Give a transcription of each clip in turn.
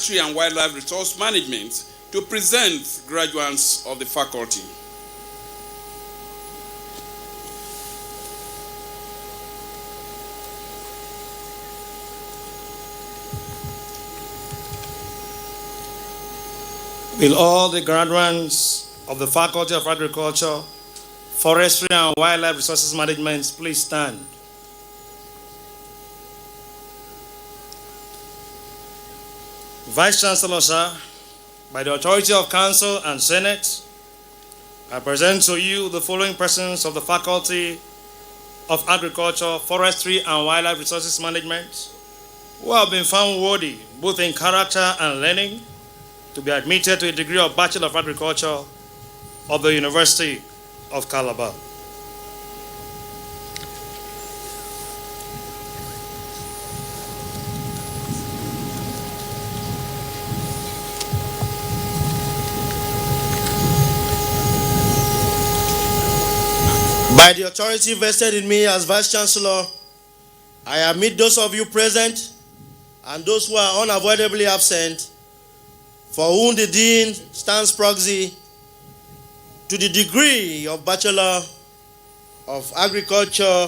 Forestry and Wildlife Resource Management to present graduates of the faculty. Will all the graduates of the Faculty of Agriculture, Forestry and Wildlife Resources Management please stand? Vice Chancellor, sir, by the authority of Council and Senate, I present to you the following persons of the Faculty of Agriculture, Forestry and Wildlife Resources Management who have been found worthy, both in character and learning, to be admitted to a degree of Bachelor of Agriculture of the University of Calabar. By the authority vested in me as Vice Chancellor, I admit those of you present and those who are unavoidably absent, for whom the Dean stands proxy, to the degree of Bachelor of Agriculture,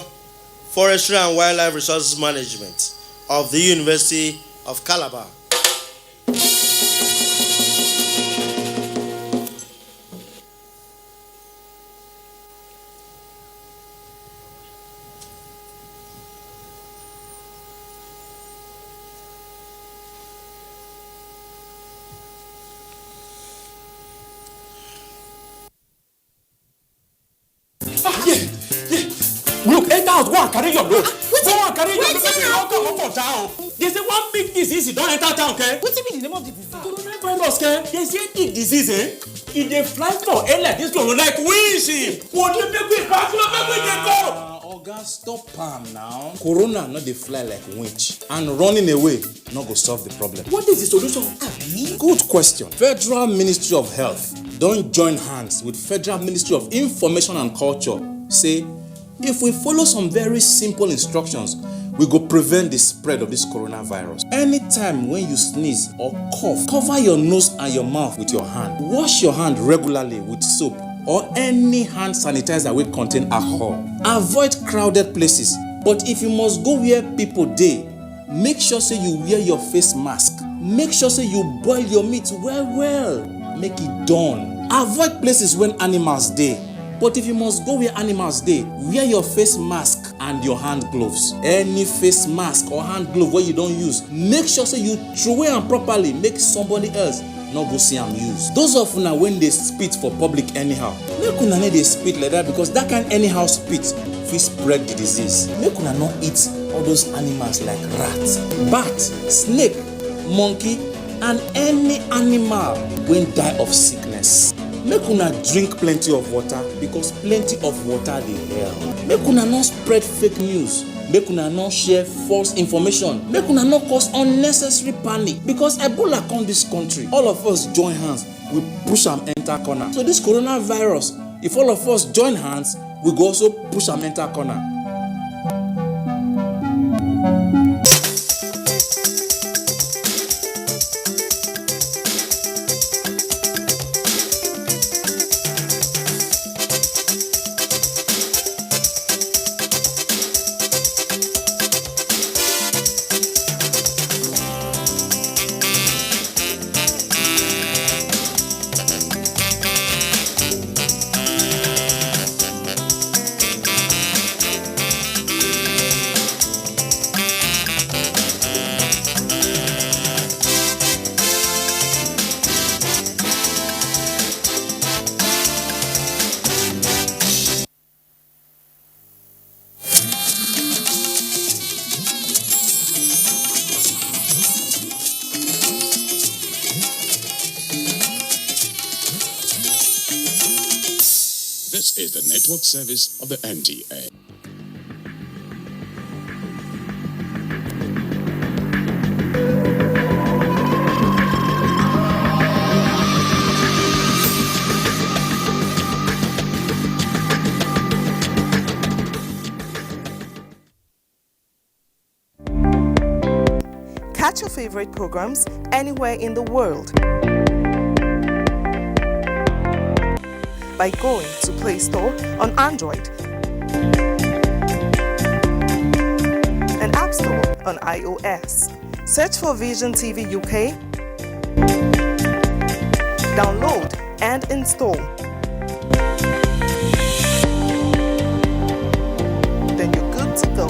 Forestry and Wildlife Resources Management of the University of Calabar. Look, enter out, go and carry your load. Go and carry your load. Don't come for town. They say one big disease, don't enter town, okay? What do you mean the name of the disease? Coronavirus, okay? They say the disease, if they fly for air like this, like windshield. What do you make with back? Oga, stop am now. Corona not dey fly like winch, and running away not go solve the problem. What is the solution? Good question. Federal Ministry of Health don join hands with Federal Ministry of Information and Culture. Say, if we follow some very simple instructions, we go prevent the spread of this coronavirus. Anytime when you sneeze or cough, cover your nose and your mouth with your hand. Wash your hand regularly with soap or any hand sanitizer wey contain alcohol. Avoid crowded places, but if you must go where people dey, make sure say you wear your face mask. Make sure say you boil your meat well, make it done. Avoid places when animals dey, but if you must go where animals dey, wear your face mask and your hand gloves. Any face mask or hand glove wey you don use, make sure say you throw am properly, make somebody else no go see am use. Those of una when they spit for public anyhow, make una no dey spit like that, because that kind anyhow spit fit spread the disease. Make una no eat all those animals like rat, bat, snake, monkey and any animal wey die of sickness. Make una drink plenty of water, because plenty of water dey help. Make una no spread fake news. Make una no share false information. Make una no cause unnecessary panic, because Ebola come this country. All of us join hands, we push am enter corner. So this coronavirus, if all of us join hands, we go also push am enter corner. This is the network service of the NTA. Catch your favorite programs anywhere in the world by going to Play Store on Android and App Store on iOS. Search for Vision TV UK, download and install. Then you're good to go.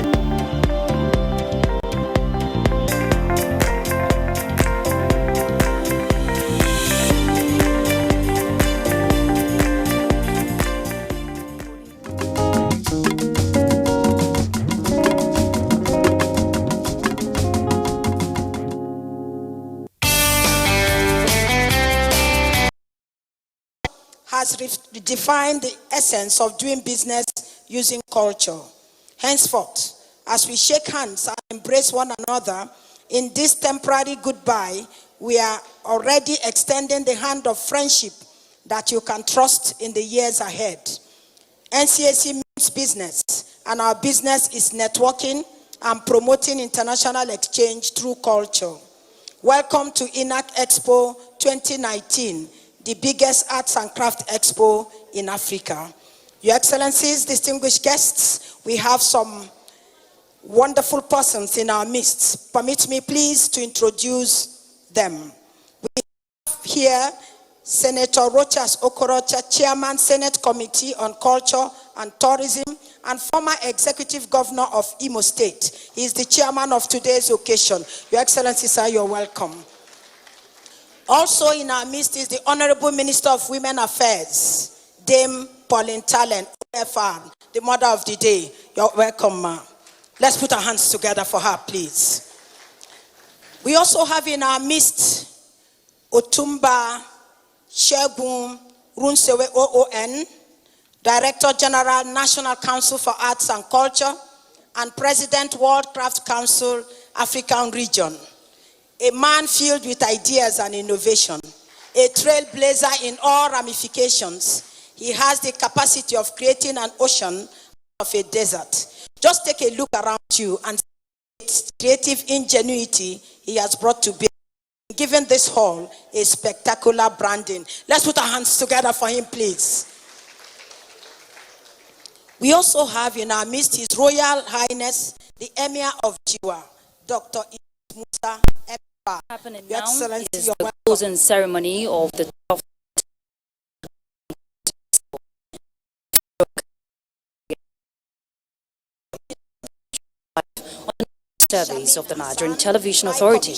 Has redefined the essence of doing business using culture. Henceforth, as we shake hands and embrace one another in this temporary goodbye, we are already extending the hand of friendship that you can trust in the years ahead. NCAC means business, and our business is networking and promoting international exchange through culture. Welcome to INAC Expo 2019. The biggest arts and craft expo in Africa. Your Excellencies, distinguished guests, we have some wonderful persons in our midst. Permit me please to introduce them. We have here Senator Rochas Okorocha, Chairman, Senate Committee on Culture and Tourism and former Executive Governor of Imo State. He is the chairman of today's occasion. Your Excellency, sir, you're welcome. Also in our midst is the Honorable Minister of Women Affairs, Dame Pauline Talent, OFR, the mother of the day. You're welcome, ma. Let's put our hands together for her, please. We also have in our midst Otumba Shegun Runsewe OON, Director General, National Council for Arts and Culture, and President, World Craft Council, African Region. A man filled with ideas and innovation, a trailblazer in all ramifications. He has the capacity of creating an ocean of a desert. Just take a look around you and see the creative ingenuity he has brought to bear, giving this hall a spectacular branding. Let's put our hands together for him, please. We also have in our midst His Royal Highness, the Emir of Jiwa, Dr. Musa. Happening now is the closing ceremony of the 12th service of the Nigerian Television Authority.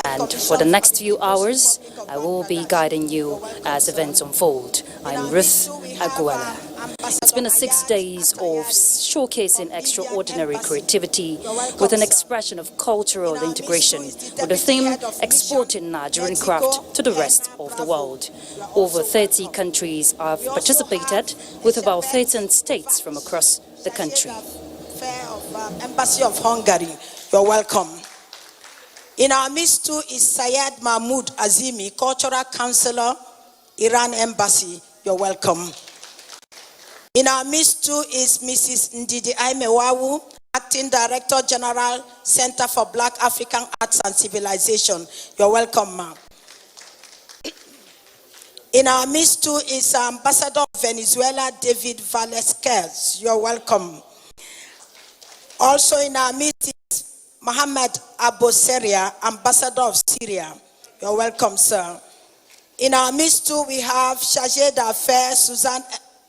And for the next few hours, I will be guiding you as events unfold. I'm Ruth Aguela. It's been 6 days of showcasing extraordinary creativity with an expression of cultural integration with the theme exporting Nigerian craft to the rest of the world. Over 30 countries have participated with about 13 states from across the country. Embassy of Hungary, you're welcome. In our midst too is Syed Mahmoud Azimi, Cultural Counselor, Iran Embassy, you're welcome. In our midst too is Mrs. Ndidi Aimewawu, Acting Director General, Center for Black African Arts and Civilization. You're welcome, ma'am. In our midst too is Ambassador of Venezuela, David Valesquez. You're welcome. Also in our midst is Mohammed Aboseria, Ambassador of Syria. You're welcome, sir. In our midst too we have Chargé d'Affaires,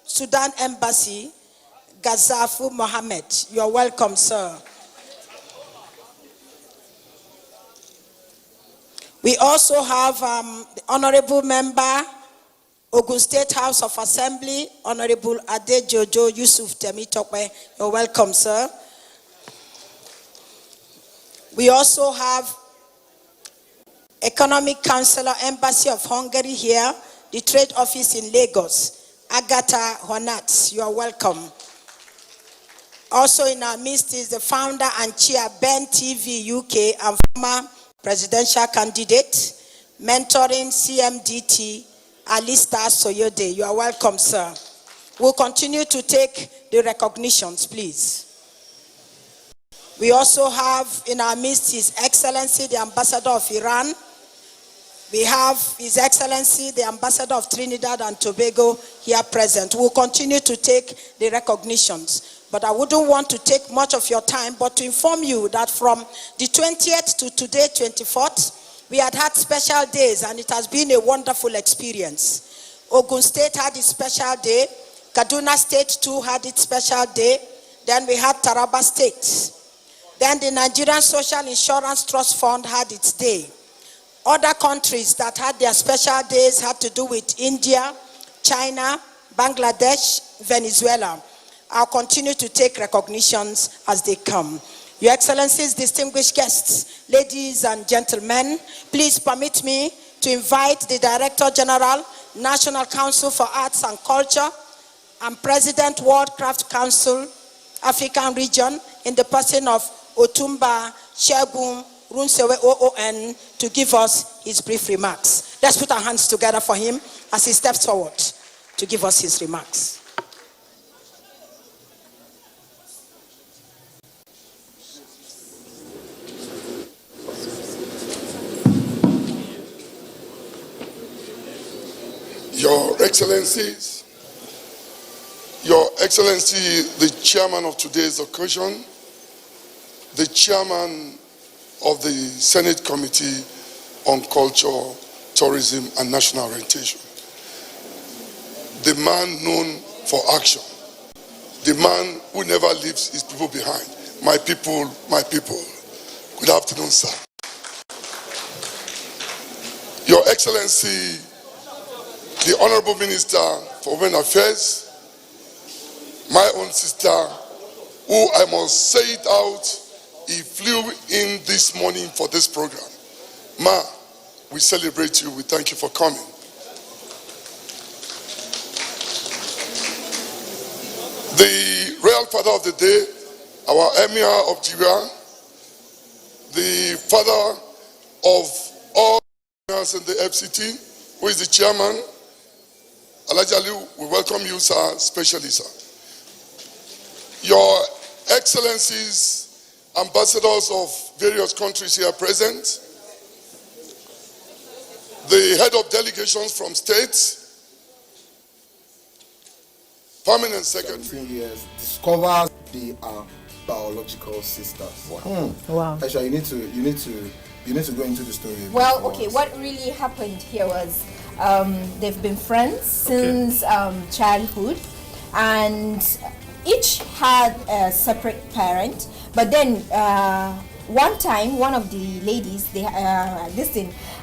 Sudan Embassy, Gazafu Mohammed. You're welcome, sir. We also have the Honorable Member, Ogun State House of Assembly, Honorable Adejojo Yusuf Temitope. You're welcome, sir. We also have Economic Counselor, Embassy of Hungary here, the Trade Office in Lagos, Agatha Honat, you are welcome. Also in our midst is the founder and chair, Ben TV UK, and former presidential candidate, mentoring CMDT, Alista Soyode. You are welcome, sir. We'll continue to take the recognitions, please. We also have in our midst His Excellency, the Ambassador of Iran. We have His Excellency, the Ambassador of Trinidad and Tobago here present. We'll continue to take the recognitions. But I wouldn't want to take much of your time, but to inform you that from the 20th to today, 24th, we had special days, and it has been a wonderful experience. Ogun State had its special day. Kaduna State too had its special day. Then we had Taraba State. Then the Nigerian Social Insurance Trust Fund had its day. Other countries that had their special days had to do with India, China, Bangladesh, Venezuela. I'll continue to take recognitions as they come. Your Excellencies, distinguished guests, ladies and gentlemen, please permit me to invite the Director General, National Council for Arts and Culture, and President, World Craft Council, African Region, in the person of Otumba Shegun Runsewe OON, to give us his brief remarks. Let's put our hands together for him as he steps forward to give us his remarks. Your Excellencies, Your Excellency, the Chairman of today's occasion, the Chairman of the Senate Committee on Culture, Tourism and National Orientation, the man known for action, the man who never leaves his people behind. My people, my people. Good afternoon, sir. Your Excellency, the Honorable Minister for Women Affairs, my own sister, who I must say it out, he flew in this morning for this program. Ma, we celebrate you. We thank you for coming. The Royal Father of the Day, our Emir of Jiwa, the father of all emirs in the FCT, who is the chairman, Alhaji Ali, we welcome you, sir, especially, sir. Your Excellencies, ambassadors of various countries here present, the head of delegations from states, permanent secretary. Years discovers they are biological sisters. Wow. Wow. Aisha, you need to go into the story. Well, okay, what really happened here was they've been friends since childhood, and each had a separate parent. But then one time, one of the ladies, they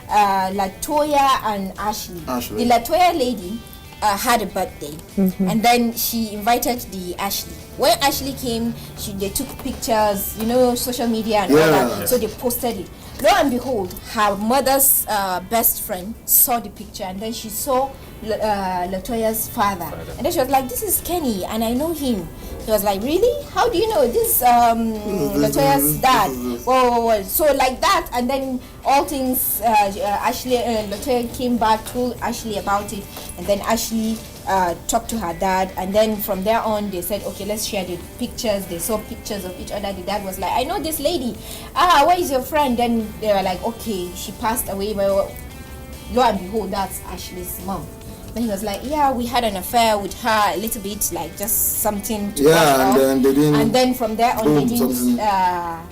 Latoya and Ashley. The Latoya lady had a birthday, and then she invited the Ashley. When Ashley came, they took pictures, social media and all that. So they posted it. Lo and behold, her mother's best friend saw the picture, and then she saw Latoya's father. And then she was like, "This is Kenny, and I know him." He was like, "Really? How do you know this Latoya's dad?" Whoa. So like that, and then all things, Ashley, Latoya came back, told Ashley about it, and then Ashley talked to her dad, and then from there on they said, okay, let's share the pictures. They saw pictures of each other. The dad was like, "I know this lady. Where is your friend?" Then they were like, "Okay, she passed away." Well, lo and behold, that's Ashley's mom. Then he was like, "Yeah, we had an affair with her a little bit, like just something to and then they didn't. And then from there on, they didn't.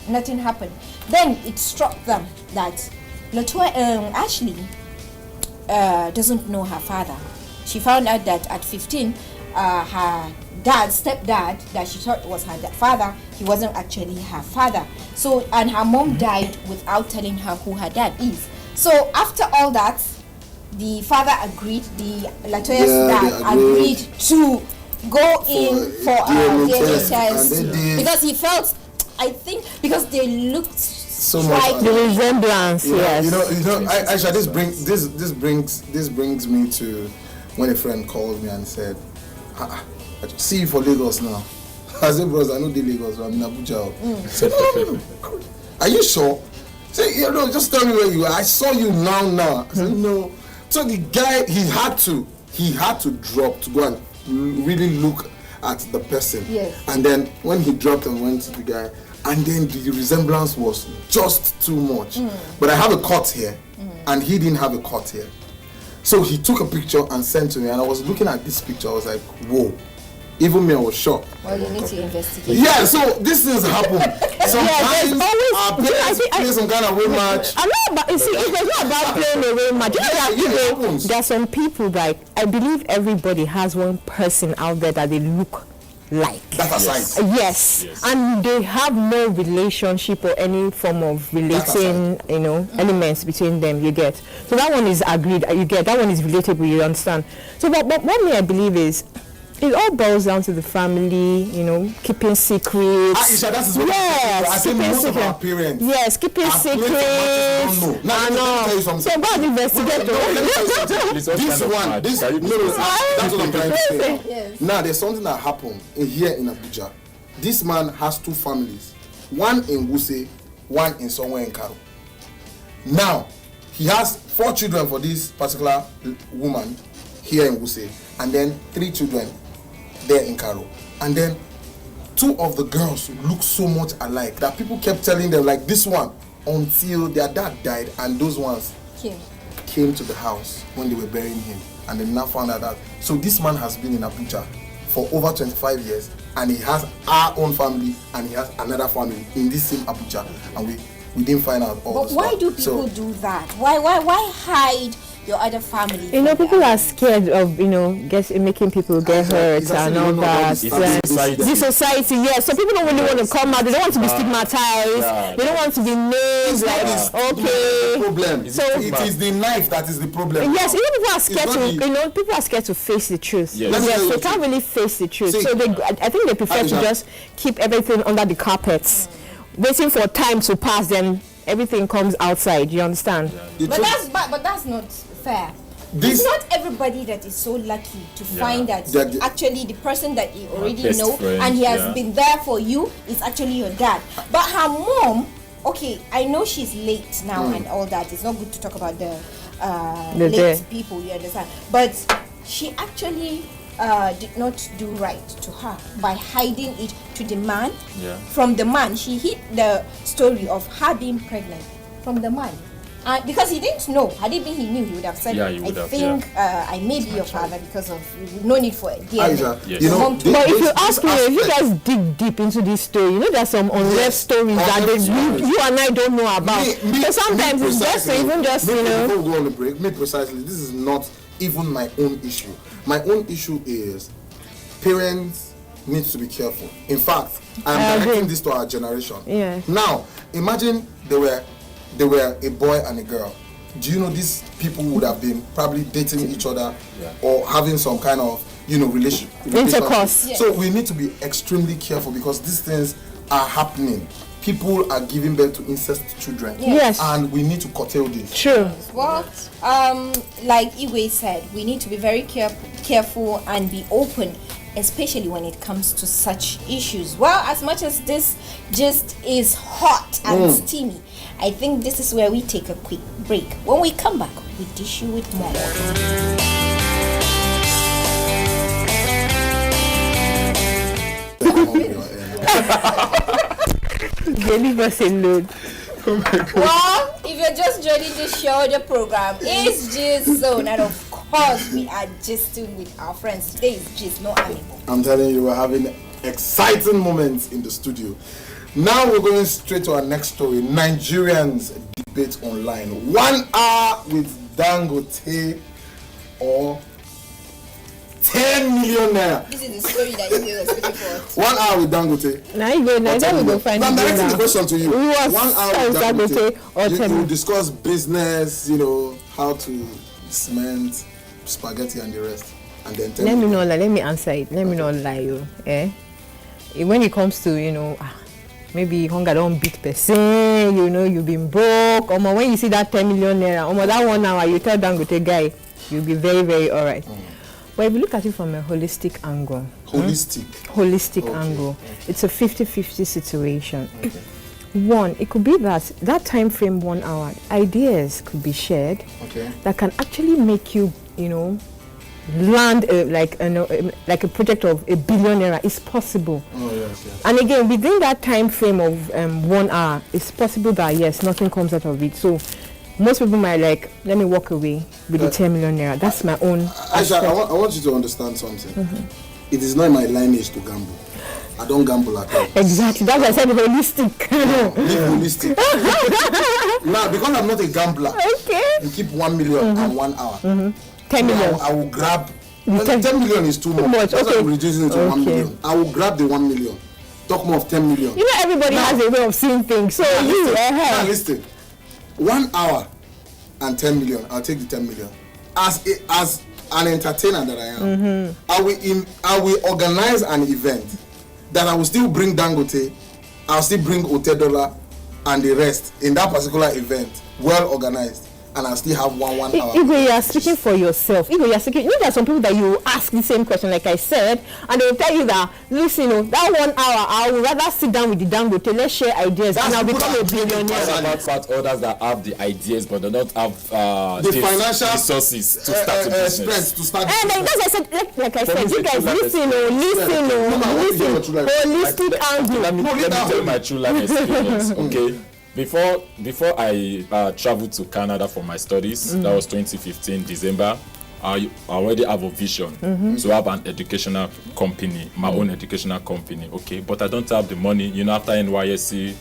Nothing happened. Then it struck them that Ashley doesn't know her father. She found out that at 15, her stepdad, that she thought was her father, he wasn't actually her father. So, and her mom died without telling her who her dad is. So after all that, the father agreed, the Latoya's dad agreed to go in for DNA test because he felt, I think, because they looked so much the resemblance. Yes. Aisha, this brings me to when a friend called me and said, I see you for Lagos now. I said, bros, I know the Lagos, I'm in Abuja. I said, no, are you sure? Say, just tell me where you are. I saw you now. I said, no. So the guy, he had to drop to go and really look at the person. Yes. And then when he dropped and went to the guy, and then the resemblance was just too much. But I have a cut here, and he didn't have a cut here. So he took a picture and sent to me, and I was looking at this picture. I was like, whoa. Even me, I was shocked. Well, you need to investigate. Yeah, so these things happen. Sometimes our parents play some kind of way match. I know, but you see, it's not about playing a way match. There are some people, like, I believe everybody has one person out there that they look like. That's aside. Yes, and they have no relationship or any form of relating, elements between them. You get. So that one is agreed. You get that one is relatable. You understand. So, but what me I believe is, it all boils down to the family, keeping secrets. Aisha, that is what I say most of our parents. Yes, keeping secrets. Now, let me tell you something. So God investigate. That's what I'm trying to say. Yes. Now, there's something that happened here in Abuja. This man has two families. One in Wuse, one in somewhere in Karo. Now, he has 4 children for this particular woman here in Wuse, and then 3 children there in Karo. And then 2 of the girls look so much alike that people kept telling them, like this one, until their dad died, and those ones came to the house when they were burying him, and they now found out that. So this man has been in Abuja for over 25 years, and he has our own family, and he has another family in this same Abuja, and we didn't find out all But why do people do that? Why hide your other family? People are scared of making people get hurt and all that. The society, yes. So people don't really want to come out. They don't want to be stigmatized. They don't want to be named problem. So it is the knife that is the problem. Yes, even people are scared people are scared to face the truth. Yes, they can't really face the truth. So I think they prefer to just keep everything under the carpets, waiting for time to pass. Then everything comes outside. You understand? But that's not fair. It's not everybody that is so lucky to find that actually the person that you already know and he has been there for you is actually your dad. But her mom, okay, I know she's late now and all that. It's not good to talk about the late people, you understand? But she actually did not do right to her by hiding it to the man. From the man, she hid the story of her being pregnant from the man. Because he didn't know. Had it been he knew, he would have said, I may be your father because of no need for DNA. But if you ask me, if you guys dig deep into this story, there's some unleft stories that you and I don't know about. So sometimes it's just even just, Before we go on the break, precisely, this is not even my own issue. My own issue is parents need to be careful. In fact, I'm directing this to our generation. Now, imagine they were a boy and a girl. Do you know these people would have been probably dating each other or having some kind of relationship? Intercourse. So we need to be extremely careful because these things are happening. People are giving birth to incest children. Yes. And we need to curtail this. True. Well, like Igwe said, we need to be very careful and be open, especially when it comes to such issues. Well, as much as this just is hot and steamy, I think this is where we take a quick break. When we come back, we dish you with more. Leave us alone. Well, if you're just joining the show, the program is Gist Zone, and of course we are gisting with our friends. Today is Gist, no animal. I'm telling you, we're having exciting moments in the studio. Now we're going straight to our next story. Nigerians debate online. 1 hour with Dangote or 10 million naira. This is the story that you were speaking for. 1 hour with Dangote. Now you go find I'm directing the question to you. 1 hour with Dangote or 10 million. You discuss business, how to cement, spaghetti and the rest. And then 10 million. Let me answer it. Let me not lie you. When it comes to, maybe hunger don't beat person, you've been broke. Or when you see that 10 million naira, that 1 hour, you tell Dangote guy, you'll be very, very alright. But if you look at it from a holistic angle, angle, it's a 50-50 situation. One, it could be that time frame 1 hour, ideas could be shared that can actually make you, land like a project of $1 billion naira. It's possible. Oh yes. And again, within that time frame of 1 hour, it's possible that yes, nothing comes out of it. So most people might like, let me walk away with the 10 million naira. That's my own. Aisha, I want you to understand something. Mm-hmm. It is not in my lineage to gamble. I don't gamble at all. Exactly. That's why I said holistic. Live holistic. Now, because I'm not a gambler, okay. You keep 1 million and 1 hour. 10 million. I will grab. 10 million is too much. That's why I'm reducing it to 1 million. I will grab the 1 million. Talk more of 10 million. You know, everybody has a way of seeing things. So now listen. 1 hour and 10 million. I'll take the 10 million. As an entertainer that I am, I will organize an event that I will still bring Dangote, I'll still bring Otedola and the rest in that particular event, well organized, and I'll still have 1 hour. If you are speaking for yourself, if you are speaking, you know, there are some people that you ask the same question, like I said, and they will tell you that, listen, that 1 hour, I would rather sit down with the Dangote, let's share ideas, and I'll become a billionaire. About fat others that have the ideas, but they don't have the financial resources to start a business. To start and like I said, like I said, you guys listen, holistic angle. Let me tell you my true life experience. Okay. Before I traveled to Canada for my studies, that was 2015 December. I already have a vision to have an educational company, my own educational company. Okay, but I don't have the money. You know, after NYSC,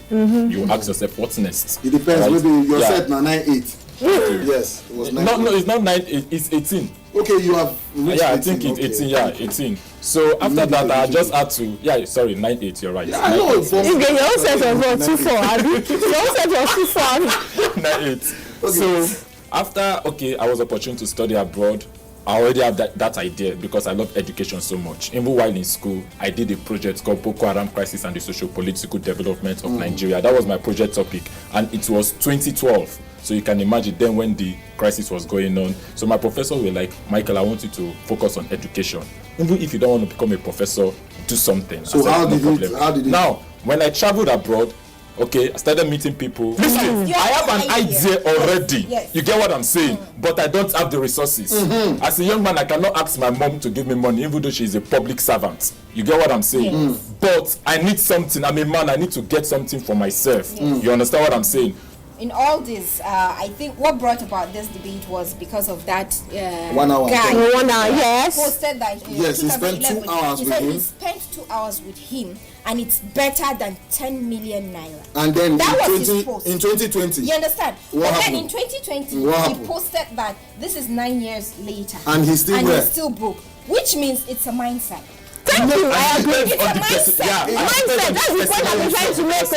you ask yourself, what's next? It depends. Right? Maybe you're set now 9-8. Yes, it was 9. No, it's not 9. It's 18. Okay, you have reached 18. I think it's 18. Yeah, 18. So after that, I just had to. Yeah, sorry, 9-8. You're right. Yeah, I know. Your own set was 2-4. Your own set was 2-4. 9-8. Okay. So after I was opportune to study abroad. I already have that idea because I love education so much. Even while in school, I did a project called Boko Haram Crisis and the Socio-Political Development of Nigeria. That was my project topic, and it was 2012. So you can imagine then when the crisis was going on. So my professors were like, Michael, I want you to focus on education. Even if you don't want to become a professor, do something. So how did it? Now, when I traveled abroad, I started meeting people. Listen, I have an idea already. Yes. You get what I'm saying? But I don't have the resources. As a young man, I cannot ask my mom to give me money, even though she's a public servant. You get what I'm saying? Yes. But I need something. I'm a man. I need to get something for myself. Yes. You understand what I'm saying? In all this, I think what brought about this debate was because of that 1 hour guy. 1 hour, yes. Posted that. Yes, he spent 2 hours with him. He spent 2 hours with him, and it's better than 10 million naira. And then that was his post. In 2020. You understand? What and happened? then in 2020, he posted that this is 9 years later. And he's still broke, which means it's a mindset. Thank you. I agree. It's a mindset. Mindset. That's the point I've been trying to make.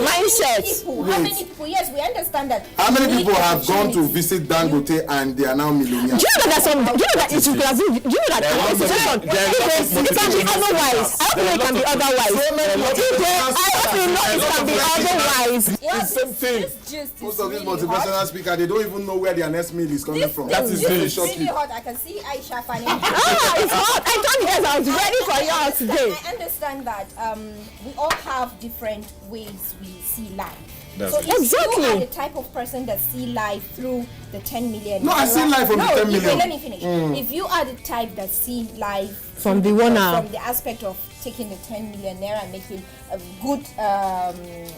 Mindset. How many people? Yes, we understand that. How many people have gone to visit Dangote and they are now millionaires? Do you know that it can be otherwise? I hope it can be otherwise. I hope it can be otherwise. It's the same thing. Most of these motivational speakers, they don't even know where their next meal is coming from. That is really hot. I can see Aisha fanning. It's hot. I told you guys I was ready for y'all today. I understand that we all have different ways we see life. So if you are the type of person that see life through the 10 million. No, I see life from the 10 million. Let me finish. If you are the type that see life from the 1 hour, from the aspect of taking the 10 million naira and making a good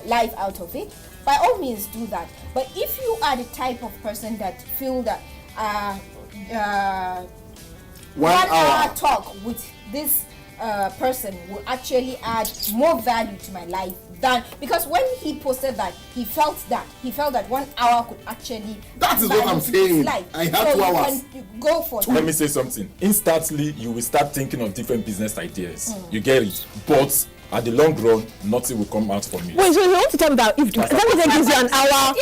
life out of it, by all means do that. But if you are the type of person that feel that 1 hour talk with this person will actually add more value to my life than, because when he posted that, he felt that 1 hour could actually. That is what I'm saying. I have 2 hours. Go for Let me say something. Instantly, you will start thinking of different business ideas. You get it, but at the long run, nothing will come out from it. Wait, so you want to tell me that if Dangote gives you an hour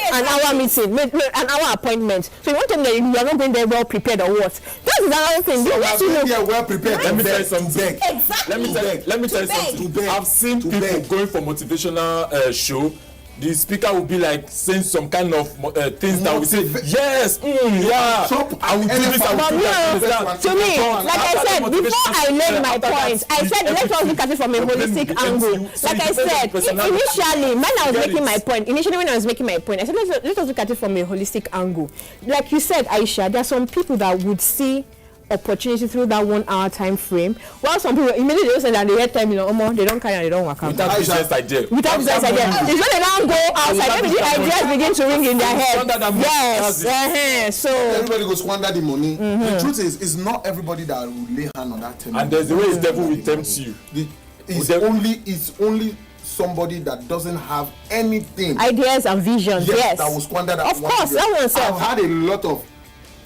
meeting, an hour appointment, so you want to tell me that you are not going there well prepared or what? That is another thing. So you are well prepared. Let me tell you something. Exactly. Let me tell you something. I've seen people going for motivational show. The speaker will be like saying some kind of things that will say, yes, yeah, I will do this, I will do that. To me, like I said, before I made my point, I said, let us look at it from a holistic angle. Like I said, initially, when I was making my point, I said, let us look at it from a holistic angle. Like you said, Aisha, there are some people that would see opportunity through that 1 hour time frame. While some people immediately just say that they get 10 million, they don't carry and they don't work out. Without business idea. Without business idea. It's when they now go outside, maybe the ideas begin to ring in their head. Yes. So everybody goes squander the money. The truth is, it's not everybody that will lay hand on that 10 million. And there's the way the devil will tempt you. It's only somebody that doesn't have anything. Ideas and visions, yes. That will squander that. Of course, that one. I've had a lot of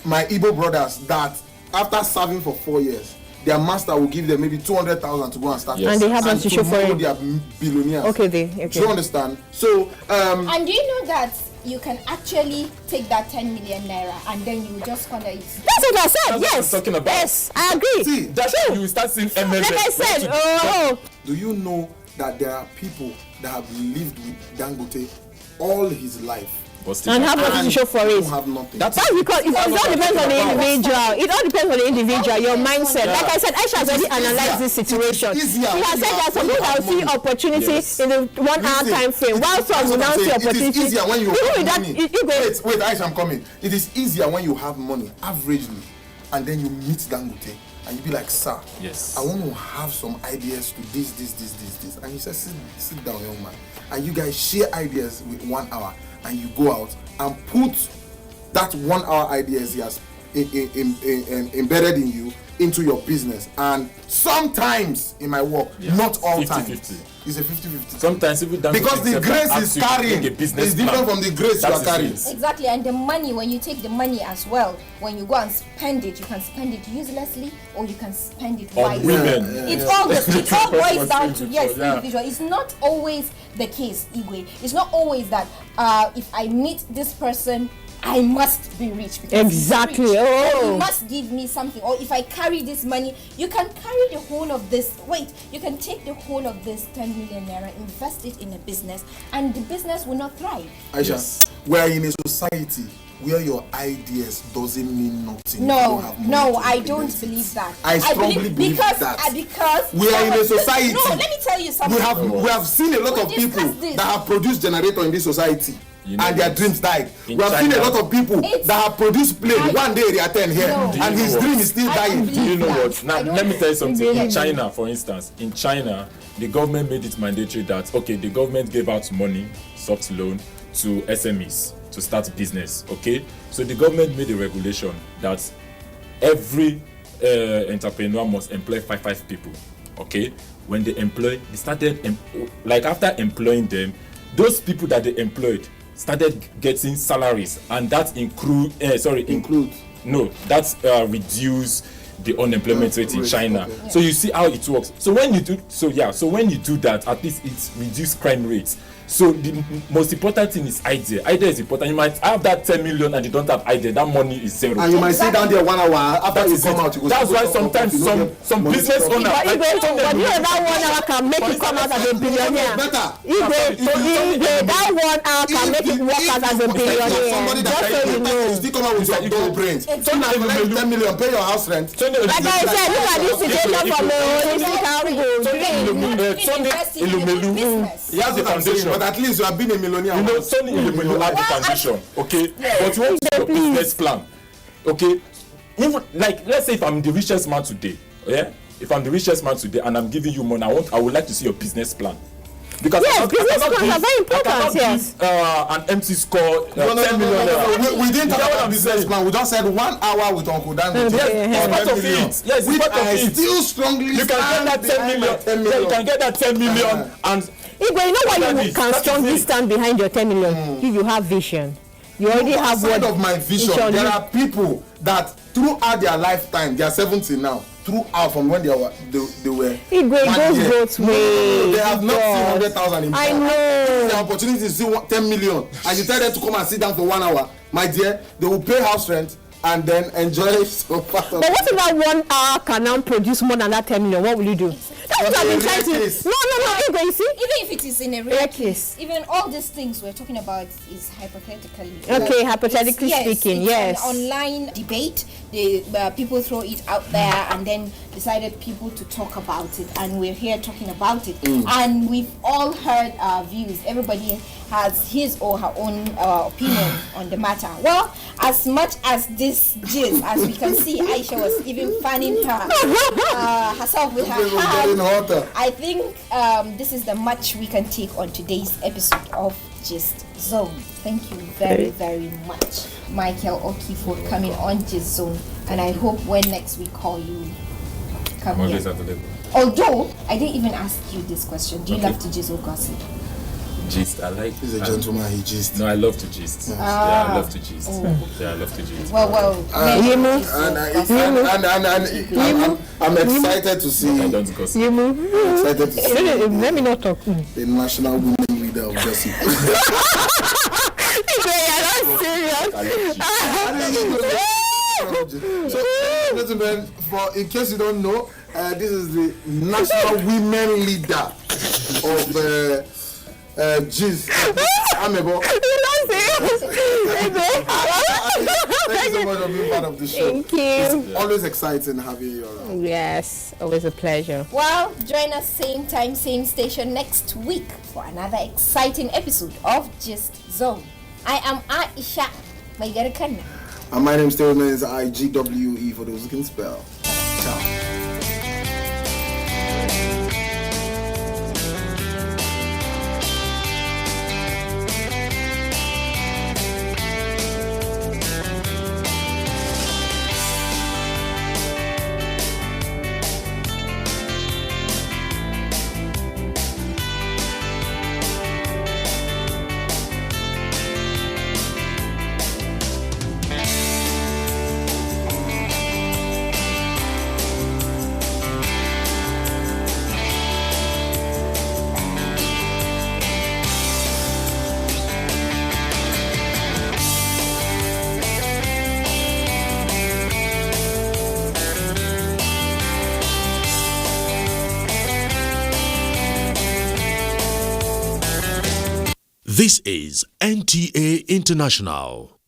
my Igbo brothers that after serving for 4 years, their master will give them maybe 200,000 to go and start. Yes. And they have to show for it. They are billionaires. Okay. Do you understand? So, and do you know that you can actually take that 10 million naira and then you just squander it? That's what I said. Yes. What I'm talking about. Yes, I agree. See, that's how you start seeing MMS. Like I said, do you know that there are people that have lived with Dangote all his life and have nothing to show for it? Have nothing. That's because it all depends on the individual. It all depends on the individual, your mindset. Like I said, Aisha has already analyzed this situation. She has said that some people will see opportunity in the 1 hour time frame, while some will now see opportunity. It is easier when you have money. Wait, Aisha, I'm coming. It is easier when you have money, averagely, and then you meet Dangote. And you be like, sir, yes, I want to have some ideas to this. And he says, sit down, young man. And you guys share ideas with 1 hour. And you go out and put that 1 hour ideas he has embedded in you into your business. And sometimes in my work, not all 50-50. It's a 50-50. Sometimes even because the grace is carrying is different from the grace you are carrying. Exactly, and the money, when you take the money as well, when you go and spend it, you can spend it uselessly or you can spend it wisely. It all boils down to individual. It's not always the case, Igwe. It's not always that if I meet this person, I must be rich. Exactly. You must give me something. Or if I carry this money, you can carry the whole of this. You can take the whole of this 10 million naira, invest it in a business, and the business will not thrive. Aisha, we are in a society where your ideas doesn't mean nothing. No, I don't believe that. I strongly believe that. Because we are in a society. No, let me tell you something. We have seen a lot of people that have produced generator in this society. And their dreams died. We have seen a lot of people that have produced plane. One day they attend here, and his dream is still dying. Do you know what? Now, let me tell you something. In China, for instance, the government made it mandatory that, the government gave out money, soft loan, to SMEs to start business, So the government made a regulation that every entrepreneur must employ five people, When they employ, they started, after employing them, those people that they employed started getting salaries, and that reduce the unemployment rate in China. So you see how it works. So when you do that, at least it reduces crime rates. So the most important thing is idea. Idea is important. You might have that 10 million and you don't have idea. That money is zero. And you might sit down there 1 hour after you come out. That's why sometimes some business owner. But that 1 hour can make you come out as a billionaire. Better. That 1 hour can make you work out as a billionaire. Somebody that you still come out with your dull brains. So now you like 10 million, pay your house rent. Like I said, look at this situation from the Ilumelu. He has the foundation. But at least you have been a millionaire. You know, Sonny Ilumelu has the foundation. But you want to do a business plan. Even let's say if I'm the richest man today, if I'm the richest man today and I'm giving you money, I would like to see your business plan. Because business plans are very important. Yes. An empty score. 10 million. We didn't talk about business plan. We just said 1 hour with Uncle Dan. Yes, part of it. Yes, which I still strongly. You can get that 10 million. Yeah, you can get that 10 million and. Igwe, you know why you can strongly stand behind your 10 million? If you have vision. You already have what of my vision. There are people that throughout their lifetime, they are 70 now. Throughout from when they were Igwe, goes both ways. They have not seen 100,000 in I know. The opportunity is still 10 million. And you tell them to come and sit down for 1 hour. My dear, they will pay house rent and then enjoy some part of it. But what if that 1 hour can now produce more than that 10 million? What will you do? That's what I've been trying to. No, Igwe, you see? Even if it is in a rare case, even all these things we're talking about is hypothetically. Okay, hypothetically speaking, yes. It's an online debate. The people throw it out there, and then decided people to talk about it, and we're here talking about it. And we've all heard our views. Everybody has his or her own opinion on the matter. Well, as much as this jizz, as we can see, Aisha was even fanning herself with her hand. I think this is the much we can take on today's episode of Gist Zone. Thank you very, very much, Michael Oki, for coming on Gist Zone. And I hope when next we call you, come here. Although I didn't even ask you this question. Do you love to gist or gossip? Gist, I like. He's a gentleman. He gist. No, I love to gist. Yeah, I love to gist. Yeah, I love to gist. I'm excited to see. I don't gossip. Excited to see. Let me not talk. The national women leader of gossip. So, gentlemen, in case you don't know, this is the national women leader of Gist. Amebo. Thank you so much for being part of the show. Thank you. It's always exciting having you around. Yes, always a pleasure. Well, join us same time, same station next week for another exciting episode of Gist Zone. I am Aisha Maigarikana. And my name still remains IGWE for those who can spell. Ciao. This is NTA International.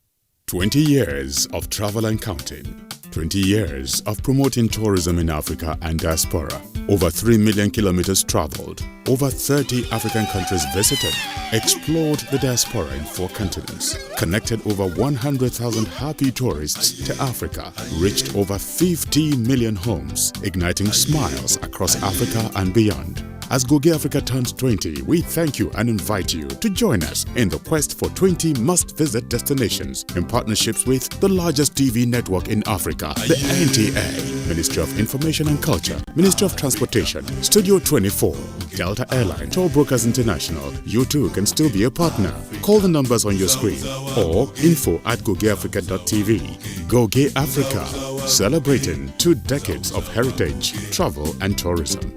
20 years of travel and counting. 20 years of promoting tourism in Africa and diaspora. Over 3 million kilometers traveled. Over 30 African countries visited. Explored the diaspora in 4 continents. Connected over 100,000 happy tourists to Africa. Reached over 50 million homes. Igniting smiles across Africa and beyond. As Goge Africa turns 20, we thank you and invite you to join us in the quest for 20 must-visit destinations in partnerships with the largest TV network in Africa, the NTA, Ministry of Information and Culture, Ministry of Transportation, Studio 24, Delta Airline, Toll Brokers International. You too can still be a partner. Call the numbers on your screen or info@gogeafrica.tv. Goge Africa, celebrating 2 decades of heritage, travel and tourism.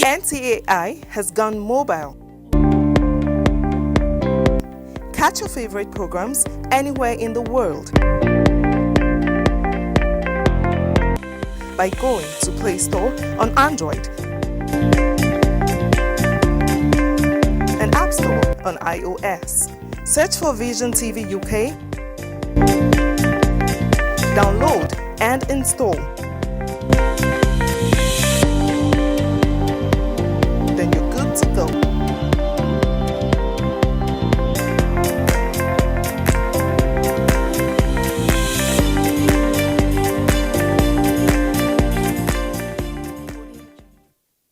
NTAI has gone mobile. Catch your favorite programs anywhere in the world by going to Play Store on Android and App Store on iOS. Search for Vision TV UK, download and install. Then you're good to go.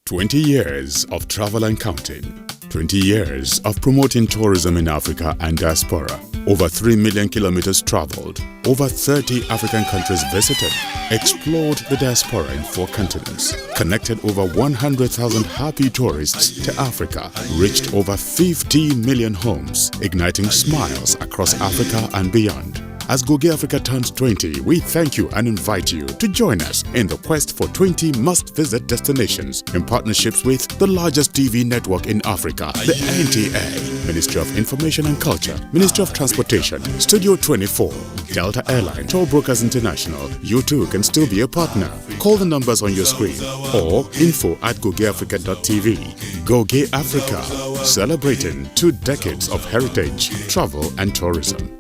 "20 years of travel and counting. 20 years of promoting tourism in Africa and diaspora. Over 3 million kilometers traveled. Over 30 African countries visited. Explored the diaspora in 4 continents. Connected over 100,000 happy tourists to Africa. Reached over 50 million homes. Igniting smiles across Africa and beyond. As Goge Africa turns 20, we thank you and invite you to join us in the quest for 20 must-visit destinations in partnerships with the largest TV network in Africa, the NTA, Ministry of Information and Culture, Ministry of Transportation, Studio 24, Delta Airline, Toll Brokers International. You too can still be a partner. Call the numbers on your screen or info@gogeafrica.tv. Goge Africa, celebrating 2 decades of heritage, travel and tourism.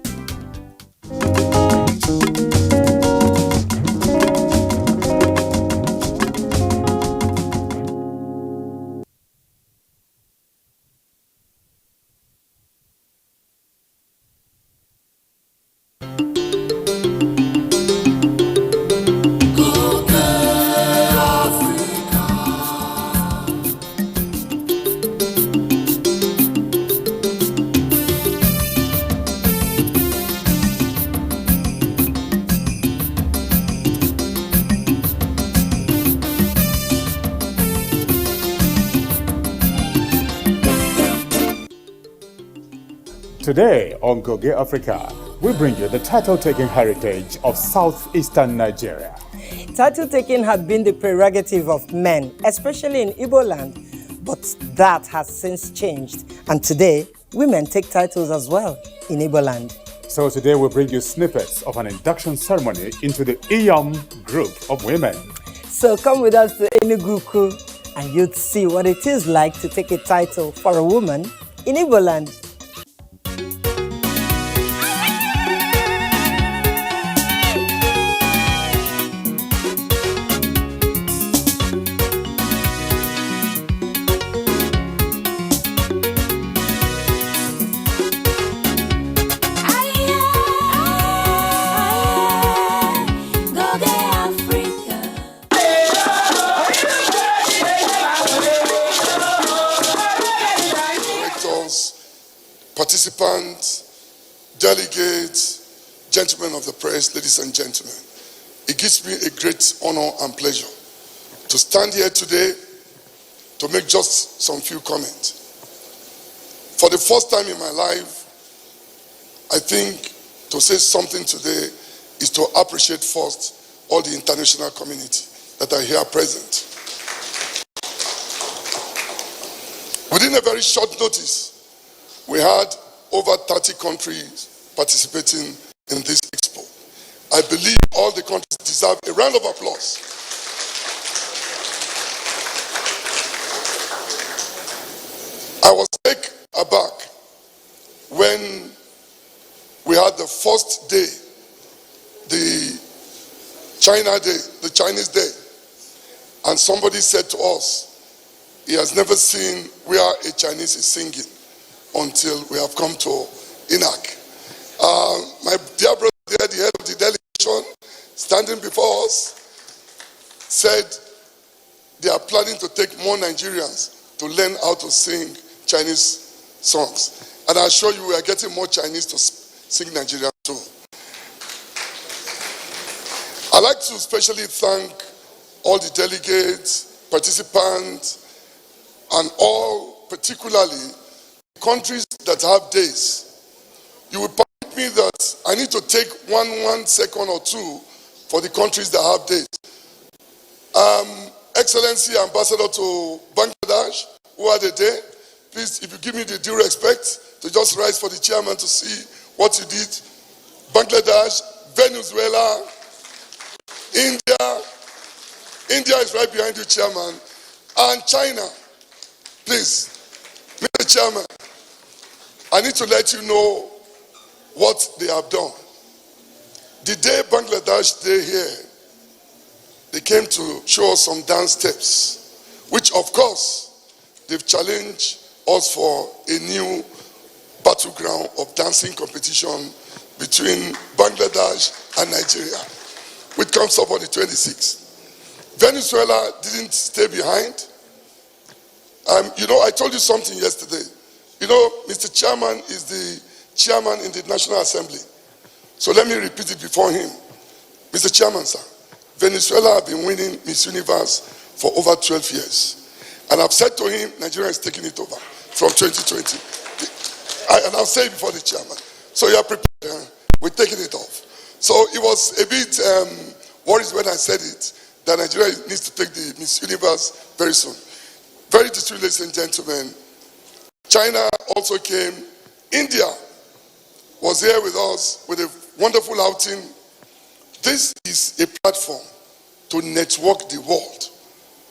Today on Goge Africa, we bring you the title-taking heritage of southeastern Nigeria. Title-taking had been the prerogative of men, especially in Igbo land, but that has since changed, and today, women take titles as well in Igbo land. So today we bring you snippets of an induction ceremony into the Iyom group of women. So come with us to Enugu, and you'd see what it is like to take a title for a woman in Igbo land. Participants, delegates, gentlemen of the press, ladies and gentlemen, it gives me a great honor and pleasure to stand here today to make just some few comments. For the first time in my life, I think to say something today is to appreciate first all the international community that are here present. Within a very short notice, we had over 30 countries participating in this expo. I believe all the countries deserve a round of applause. I was taken aback when we had the first day, the China Day, the Chinese Day, and somebody said to us, he has never seen where a Chinese is singing until we have come to Inak. My dear brother there, the head of the delegation, standing before us, said they are planning to take more Nigerians to learn how to sing Chinese songs. And I assure you, we are getting more Chinese to sing Nigerian too. I'd like to especially thank all the delegates, participants, and all, particularly, countries that have days. You will permit me that I need to take one second or two for the countries that have days. Excellency Ambassador to Bangladesh, who had a day, please, if you give me the due respect, to just rise for the chairman to see what you did. Bangladesh, Venezuela, India is right behind you, chairman, and China. Please, Mr. Chairman, I need to let you know what they have done. The day Bangladesh Day here, they came to show us some dance steps, which of course, they've challenged us for a new battleground of dancing competition between Bangladesh and Nigeria, which comes up on the 26th. Venezuela didn't stay behind. I told you something yesterday. Mr. Chairman is the chairman in the National Assembly. So let me repeat it before him. Mr. Chairman, sir, Venezuela have been winning Miss Universe for over 12 years. And I've said to him, Nigeria is taking it over from 2020. And I'll say it before the chairman. So you are prepared, we're taking it off. So it was a bit worried when I said it, that Nigeria needs to take the Miss Universe very soon. Very distinguished ladies and gentlemen, China also came. India was here with us with a wonderful outing. This is a platform to network the world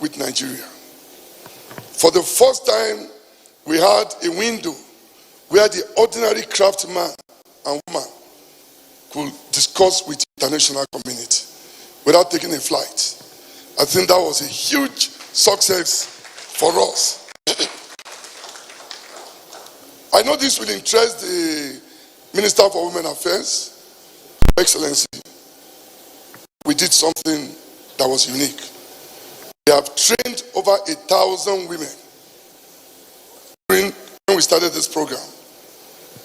with Nigeria. For the first time, we had a window where the ordinary craftsman and woman could discuss with the international community without taking a flight. I think that was a huge success for us. I know this will interest the Minister for Women Affairs, Excellency. We did something that was unique. We have trained over 1,000 women when we started this program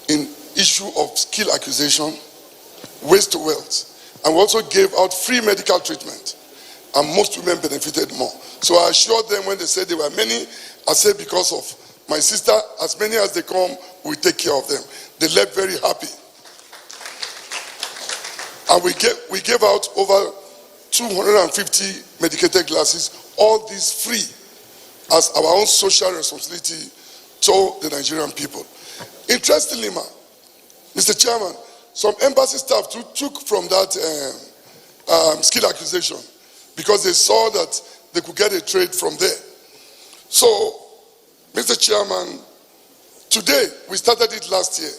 in issue of skill acquisition, waste to wealth, and we also gave out free medical treatment, and most women benefited more. So I assured them when they said there were many, I said because of my sister, as many as they come, we take care of them. They left very happy. And we gave out over 250 medicated glasses, all these free, as our own social responsibility to the Nigerian people. Interestingly, Mr. Chairman, some embassy staff took from that skill acquisition because they saw that they could get a trade from there. So, Mr. Chairman, today, we started it last year.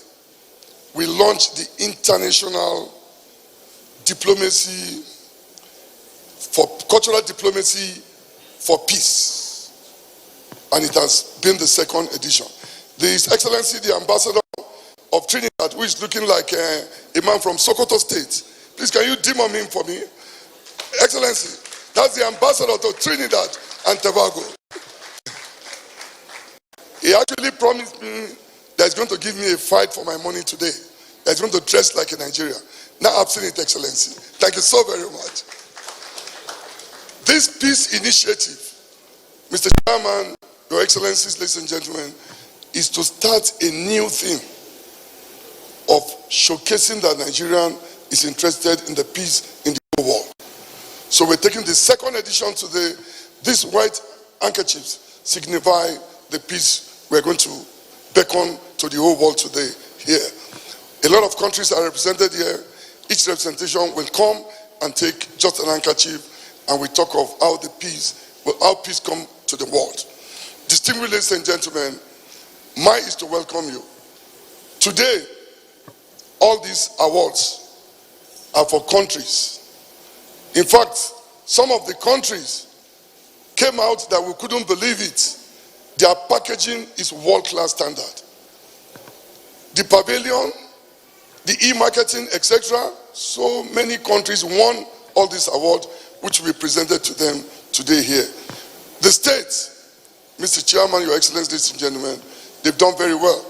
We launched the International Diplomacy for Cultural Diplomacy for Peace. And it has been the second edition. His Excellency, the Ambassador of Trinidad, who is looking like a man from Sokoto State. Please, can you dim on him for me? Excellency, that's the Ambassador to Trinidad and Tobago. He actually promised me that he's going to give me a fight for my money today. That he's going to dress like a Nigerian. Now I've seen it, Excellency. Thank you so very much. This peace initiative, Mr. Chairman, Your Excellencies, ladies and gentlemen, is to start a new thing of showcasing that Nigeria is interested in the peace in the whole world. So we're taking the second edition today. These white handkerchiefs signify the peace we're going to beckon to the whole world today here. A lot of countries are represented here. Each representation will come and take just an handkerchief, and we talk of how peace come to the world. Distinguished ladies and gentlemen, mine is to welcome you. Today, all these awards are for countries. In fact, some of the countries came out that we couldn't believe it. Their packaging is world-class standard. The pavilion, the e-marketing, etc. So many countries won all these awards, which we presented to them today here. The states, Mr. Chairman, Your Excellency, ladies and gentlemen, they've done very well.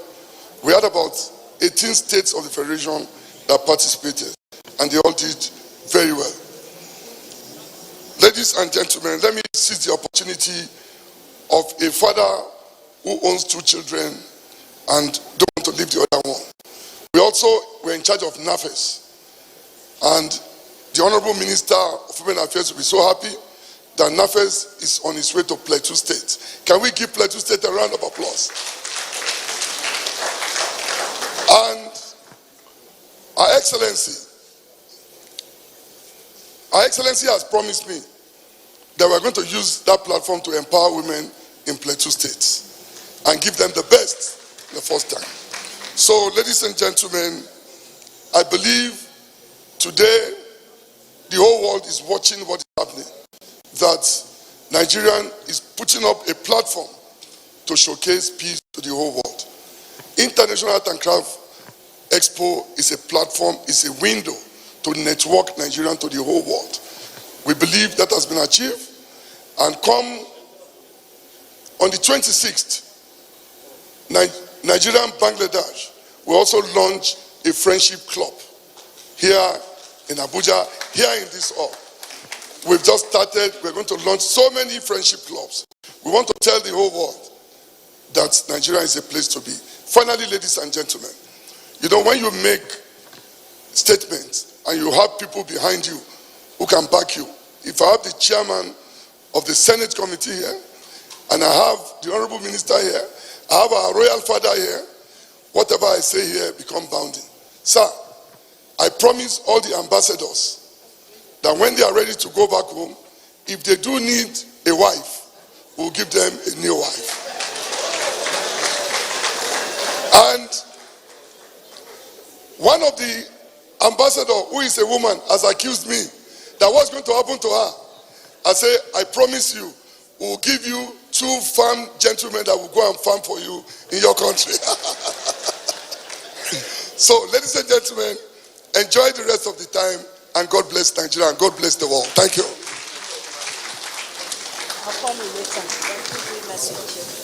We had about 18 states of the Federation that participated, and they all did very well. Ladies and gentlemen, let me seize the opportunity of a father who owns 2 children and don't want to leave the other one. We also were in charge of NAFES, and the Honorable Minister of Women Affairs will be so happy that NAFES is on its way to Plateau State. Can we give Plateau State a round of applause? And Our Excellency has promised me that we're going to use that platform to empower women in Plateau State and give them the best the first time. So, ladies and gentlemen, I believe today the whole world is watching what is happening. That Nigeria is putting up a platform to showcase peace to the whole world. International Art and Craft Expo is a platform, is a window to network Nigerian to the whole world. We believe that has been achieved, and come on the 26th, Nigeria and Bangladesh will also launch a friendship club here in Abuja, here in this hall. We've just started, we're going to launch so many friendship clubs. We want to tell the whole world that Nigeria is a place to be. Finally, ladies and gentlemen, you know, when you make statements and you have people behind you who can back you, if I have the chairman of the Senate committee here, and I have the Honorable Minister here, I have our Royal Father here, whatever I say here becomes bounding. Sir, I promise all the ambassadors that when they are ready to go back home, if they do need a wife, we'll give them a new wife. And one of the ambassadors, who is a woman, has accused me that what's going to happen to her. I say, I promise you, we'll give you 2 farm gentlemen that will go and farm for you in your country. So, ladies and gentlemen, enjoy the rest of the time, and God bless Nigeria and God bless the world. Thank you. I'll call you later. Thank you very much.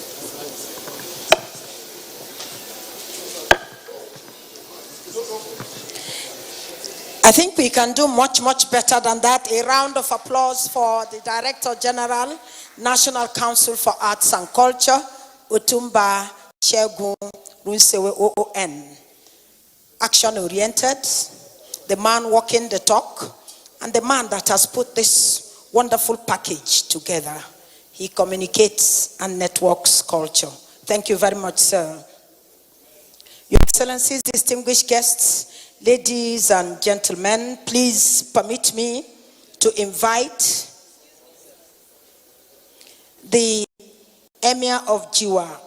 I think we can do much, much better than that. A round of applause for the Director General, National Council for Arts and Culture, Otumba Shegun Runsewe OON. Action-oriented, the man walking the talk, and the man that has put this wonderful package together. He communicates and networks culture. Thank you very much, sir. Your Excellencies, distinguished guests, ladies and gentlemen, please permit me to invite the Emir of Jiwa,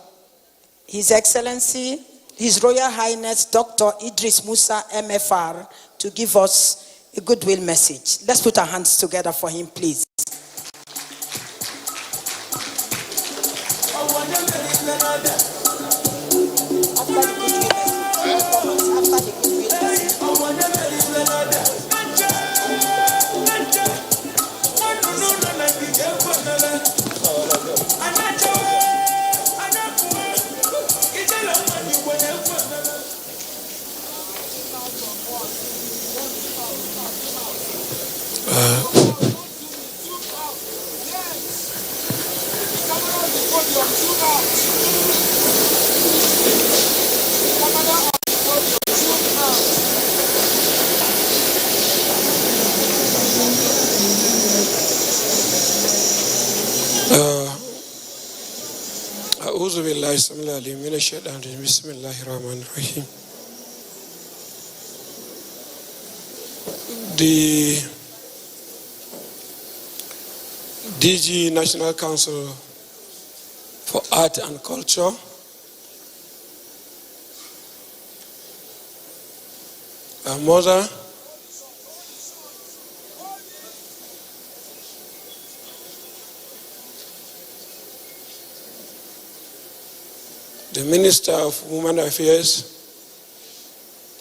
His Excellency, His Royal Highness Dr. Idris Musa MFR, to give us a goodwill message. Let's put our hands together for him, please. أعوذ بالله السميع العليم من الشيطان الرجيم بسم الله الرحمن الرحيم. The DG National Council for Art and Culture, our mother, the Minister of Women Affairs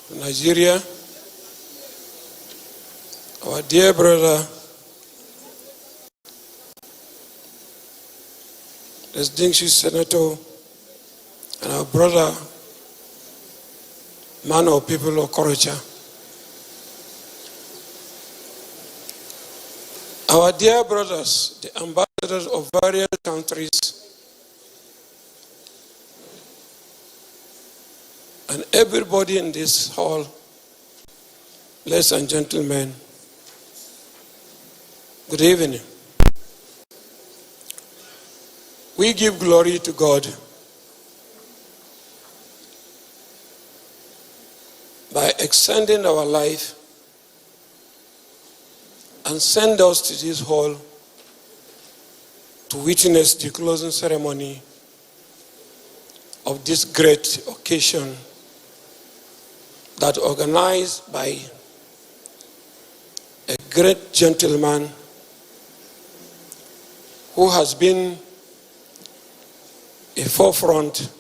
of Nigeria, our dear brother, the distinguished Senator, and our brother, man of people of Korocha. Our dear brothers, the ambassadors of various countries, and everybody in this hall, ladies and gentlemen, good evening. We give glory to God by extending our life and send us to this hall to witness the closing ceremony of this great occasion that organized by a great gentleman who has been a forefront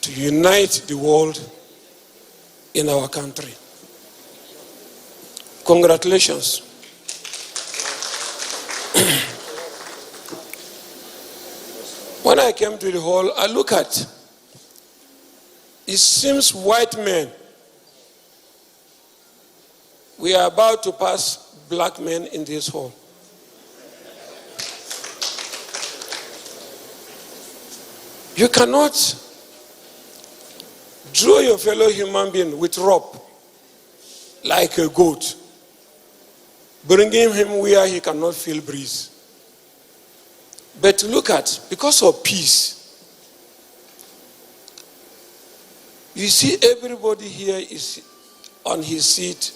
to unite the world in our country. Congratulations. When I came to the hall, I look at, it seems white men, we are about to pass black men in this hall. You cannot draw your fellow human being with rope like a goat, bringing him where he cannot feel breeze. But look at, because of peace, you see everybody here is on his seat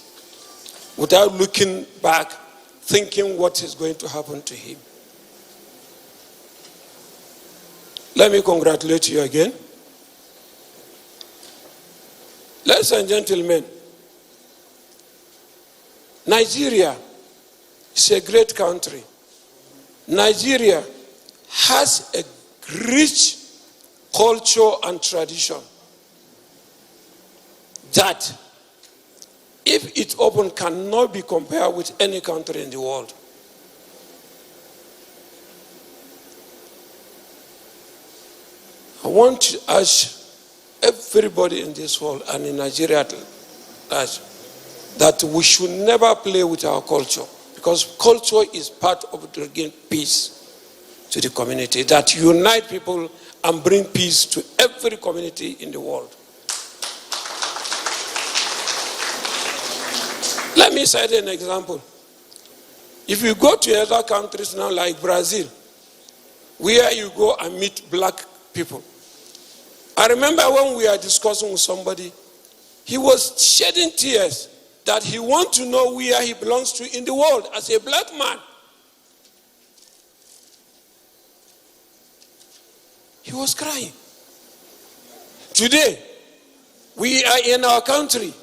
without looking back, thinking what is going to happen to him. Let me congratulate you again. Ladies and gentlemen, Nigeria is a great country. Nigeria has a rich culture and tradition that, if it's open, cannot be compared with any country in the world. I want to ask everybody in this hall and in Nigeria that we should never play with our culture, because culture is part of bringing peace. to the community that unite people and bring peace to every community in the world. Let me cite an example. If you go to other countries now like Brazil, where you go and meet black people. I remember when we are discussing with somebody, he was shedding tears that he wants to know where he belongs to in the world as a black man. He was crying. Today, we are in our country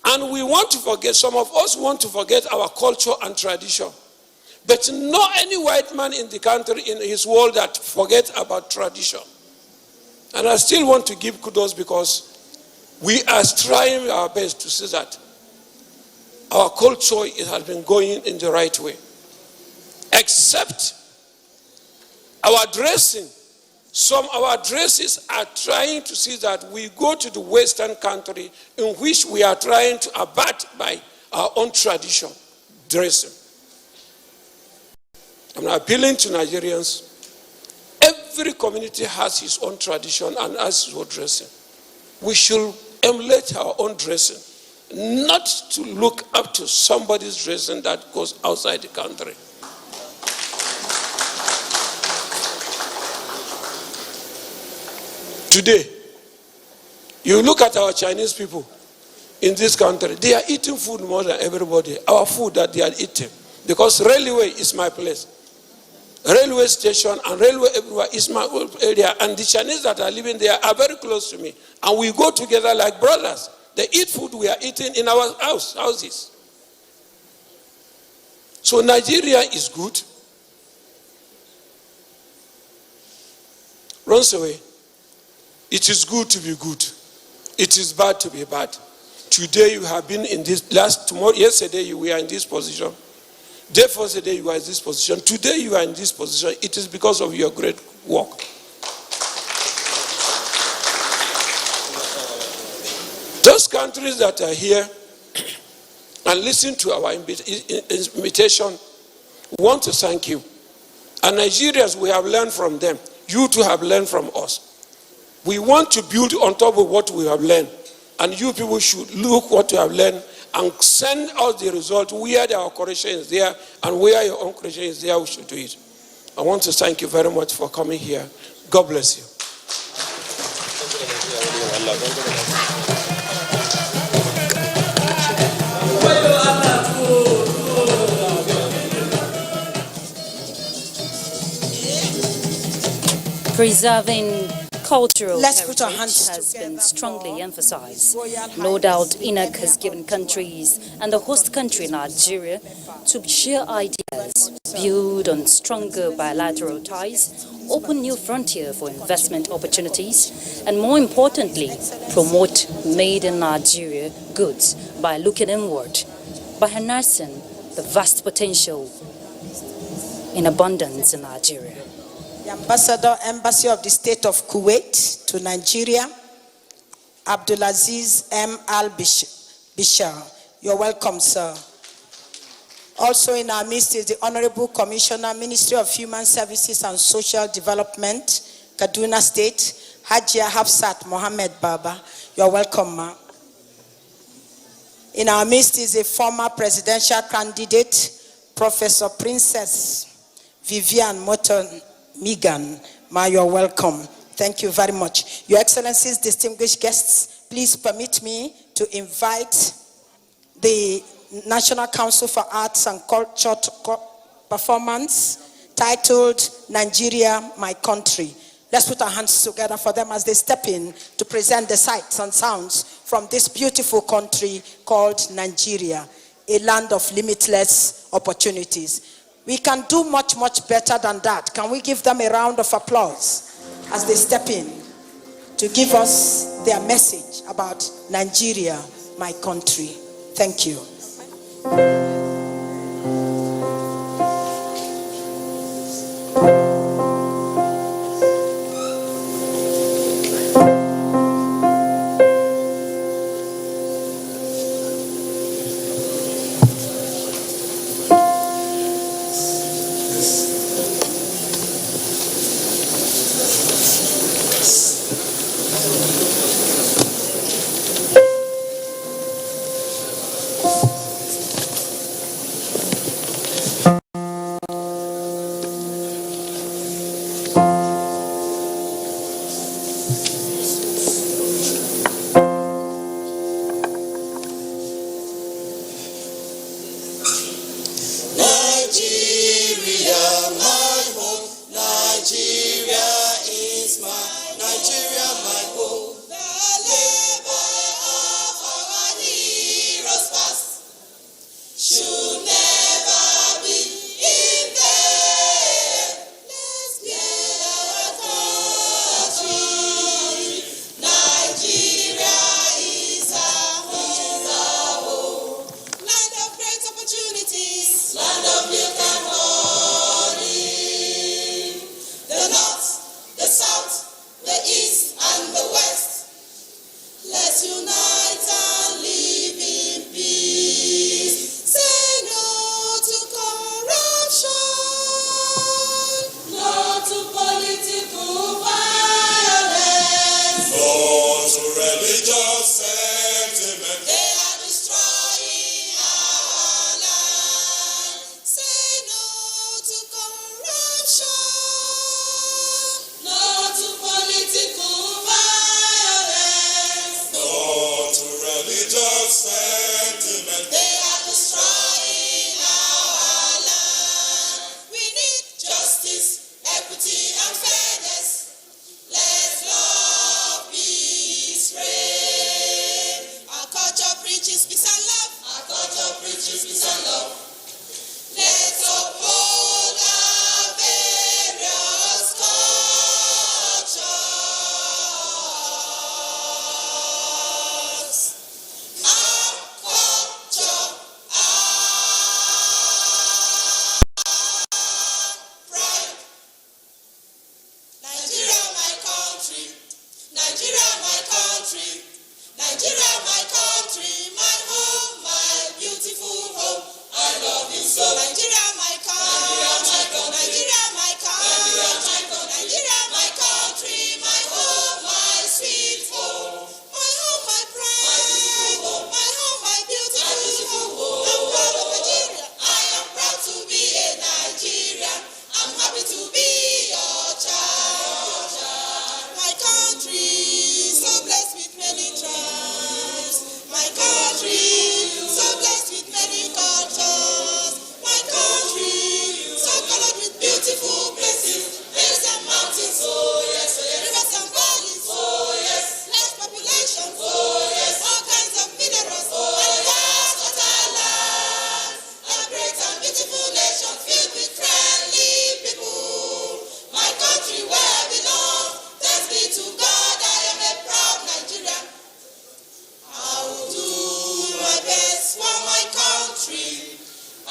and we want to forget, some of us want to forget our culture and tradition. But not any white man in the country, in his world, that forgets about tradition. And I still want to give kudos because we are trying our best to see that our culture has been going in the right way. Except our dressing. Some of our dresses are trying to see that we go to the Western country in which we are trying to abide by our own tradition, dressing. I'm appealing to Nigerians. Every community has its own tradition and has its own dressing. We should emulate our own dressing, not to look up to somebody's dressing that goes outside the country. Today, you look at our Chinese people in this country, they are eating food more than everybody. Our food that they are eating. Because railway is my place. Railway station and railway everywhere is my area. And the Chinese that are living there are very close to me. And we go together like brothers. They eat food we are eating in our houses. So Nigeria is good. Runs away. It is good to be good. It is bad to be bad. Today you have been in this, yesterday you were in this position. Day first day you are in this position. Today you are in this position. It is because of your great work. Those countries that are here and listen to our invitation, want to thank you. And Nigerians, we have learned from them. You too have learned from us. We want to build on top of what we have learned. And you people should look what you have learned and send us the result where our correction is there and where your own correction is there, we should do it. I want to thank you very much for coming here. God bless you. Preserving cultural heritage has been strongly emphasized. No doubt, INEC has given countries and the host country, Nigeria, to share ideas, build on stronger bilateral ties, open new frontier for investment opportunities, and more importantly, promote made in Nigeria goods by looking inward, by harnessing the vast potential in abundance in Nigeria. The Ambassador, Embassy of the State of Kuwait to Nigeria, Abdulaziz M. Al-Bishar. You're welcome, sir. Also in our midst is the Honorable Commissioner, Ministry of Human Services and Social Development, Kaduna State, Hajia Hafsat Mohammed Baba. You're welcome, ma. In our midst is a former presidential candidate, Professor Princess Vivian Morton Megan. Ma, you're welcome. Thank you very much. Your Excellencies, distinguished guests, please permit me to invite the National Council for Arts and Culture performance titled Nigeria, My Country. Let's put our hands together for them as they step in to present the sights and sounds from this beautiful country called Nigeria, a land of limitless opportunities. We can do much, much better than that. Can we give them a round of applause as they step in to give us their message about Nigeria, my country? Thank you.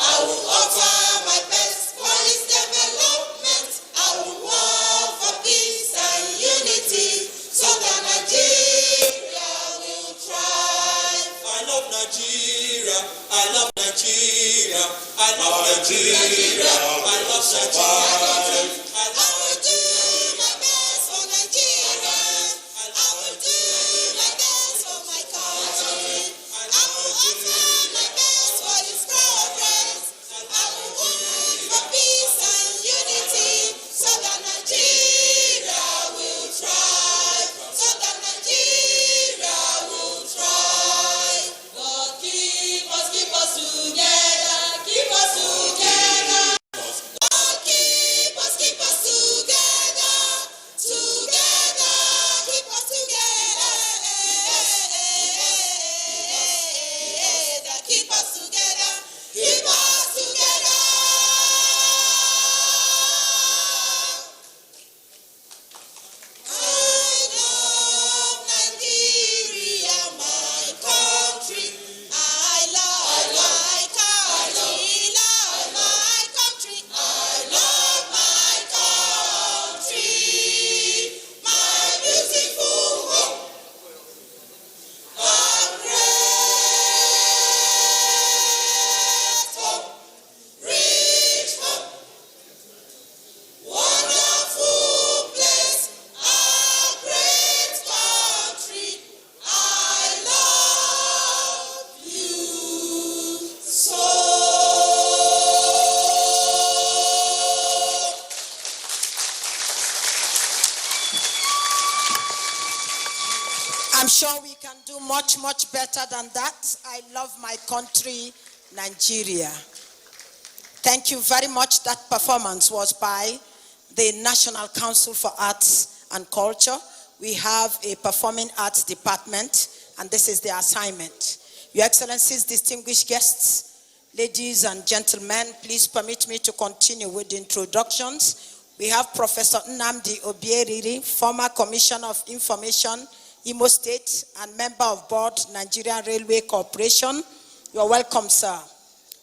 I will offer my best for its development. I will work for peace and unity so that Nigeria will thrive. I love Nigeria. I love Nigeria. I love Nigeria. I love Nigeria. I will do my best for Nigeria. I will do my best for my country. I will offer my best for its progress. I will work for peace and unity so that Nigeria will thrive. So that Nigeria will thrive. God keep us together. Keep us together. God keep us together. Together. Keep us together. Keep us together. Keep us together. I love Nigeria, my country. I love my country. Love my country. I love my country. My beautiful home. A great home. Rich home. Wonderful place. A great country. I love you so. I'm sure we can do much, much better than that. I love my country, Nigeria. Thank you very much. That performance was by the National Council for Arts and Culture. We have a performing arts department, and this is the assignment. Your Excellencies, distinguished guests, ladies and gentlemen, please permit me to continue with the introductions. We have Professor Nnamdi Obieriri, former Commissioner of Information, Imo State, and member of board, Nigerian Railway Corporation. You're welcome, sir.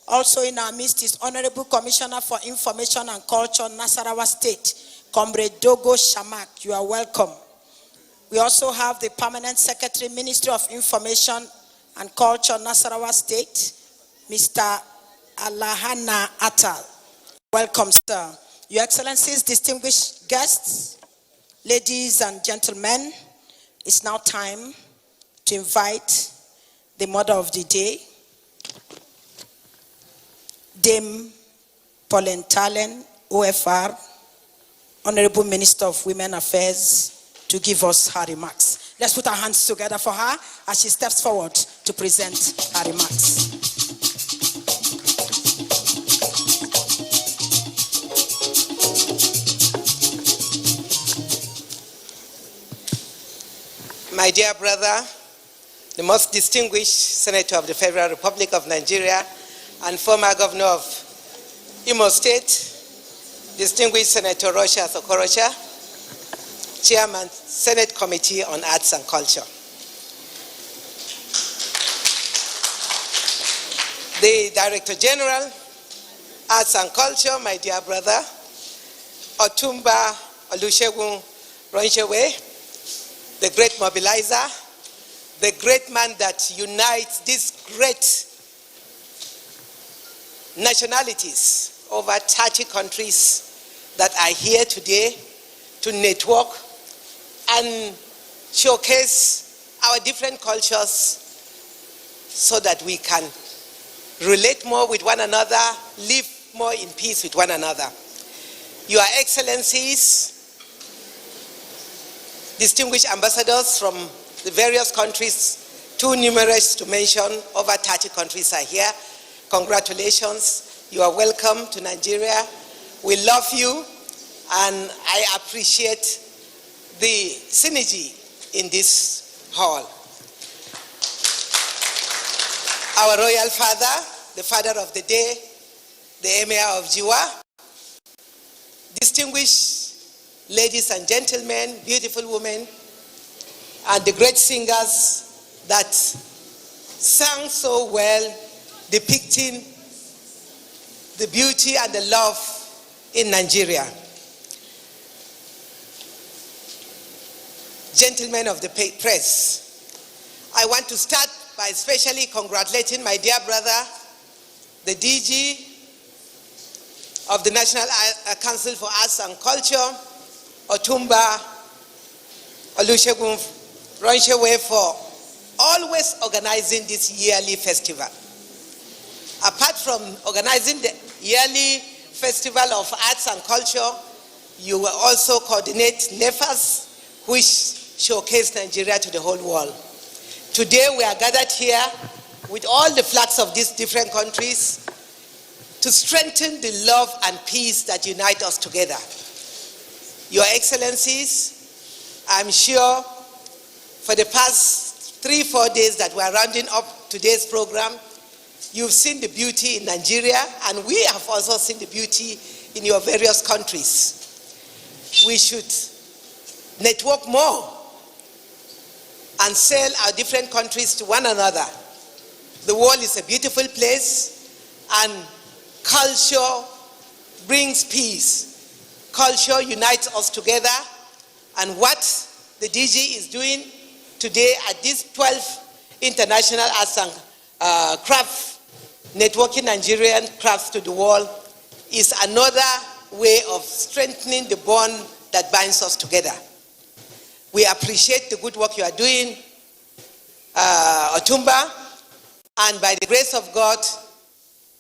Also in our midst is Honorable Commissioner for Information and Culture, Nasarawa State, Comrade Dogo Shamak. You are welcome. We also have the Permanent Secretary, Ministry of Information and Culture, Nasarawa State, Mr. Alahana Atal. Welcome, sir. Your Excellencies, distinguished guests, ladies and gentlemen, it's now time to invite the mother of the day, Dame Pauline Tallen, OFR, Honorable Minister of Women Affairs, to give us her remarks. Let's put our hands together for her as she steps forward to present her remarks. My dear brother, the most distinguished Senator of the Federal Republic of Nigeria and former Governor of Imo State, distinguished Senator Rocha Sokorocha, Chairman, Senate Committee on Arts and Culture. The Director General, Arts and Culture, my dear brother, Otumba Olusegun Ronchewe, the great mobilizer, the great man that unites these great nationalities over 30 countries that are here today to network and showcase our different cultures so that we can relate more with one another, live more in peace with one another. Your Excellencies, distinguished ambassadors from the various countries, too numerous to mention, over 30 countries are here. Congratulations, you are welcome to Nigeria. We love you, and I appreciate the synergy in this hall. Our royal father, the father of the day, the Emir of Jiwa, distinguished ladies and gentlemen, beautiful women, and the great singers that sang so well, depicting the beauty and the love in Nigeria. Gentlemen of the press, I want to start by especially congratulating my dear brother, the DG of the National Council for Arts and Culture, Otumba Olusegun Ronsewe, for always organizing this yearly festival. Apart from organizing the yearly Festival of Arts and Culture, you will also coordinate NEFAS, which showcase Nigeria to the whole world. Today we are gathered here with all the flags of these different countries to strengthen the love and peace that unite us together. Your Excellencies, I'm sure for the past 3-4 days that we're rounding up today's program, you've seen the beauty in Nigeria, and we have also seen the beauty in your various countries. We should network more and sell our different countries to one another. The world is a beautiful place, and culture brings peace. Culture unites us together, and what the DG is doing today at this 12th International Arts and Craft, networking Nigerian crafts to the world, is another way of strengthening the bond that binds us together. We appreciate the good work you are doing, Otumba, and by the grace of God,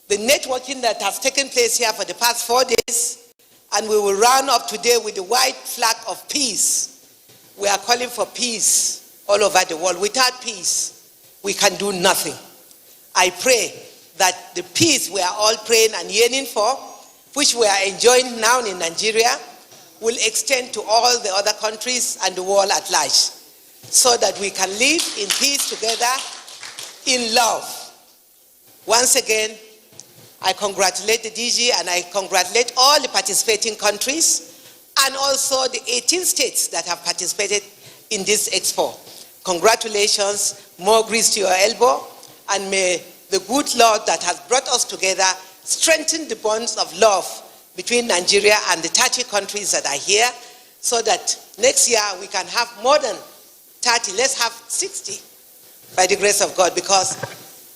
the networking that has taken place here for the past 4 days, and we will round up today with the white flag of peace. We are calling for peace all over the world. Without peace, we can do nothing. I pray that the peace we are all praying and yearning for, which we are enjoying now in Nigeria, will extend to all the other countries and the world at large, so that we can live in peace together, in love. Once again, I congratulate the DG and I congratulate all the participating countries and also the 18 states that have participated in this expo. Congratulations, more grease to your elbow, and may the good Lord that has brought us together strengthen the bonds of love between Nigeria and the 30 countries that are here, so that next year we can have more than 30, let's have 60 by the grace of God, because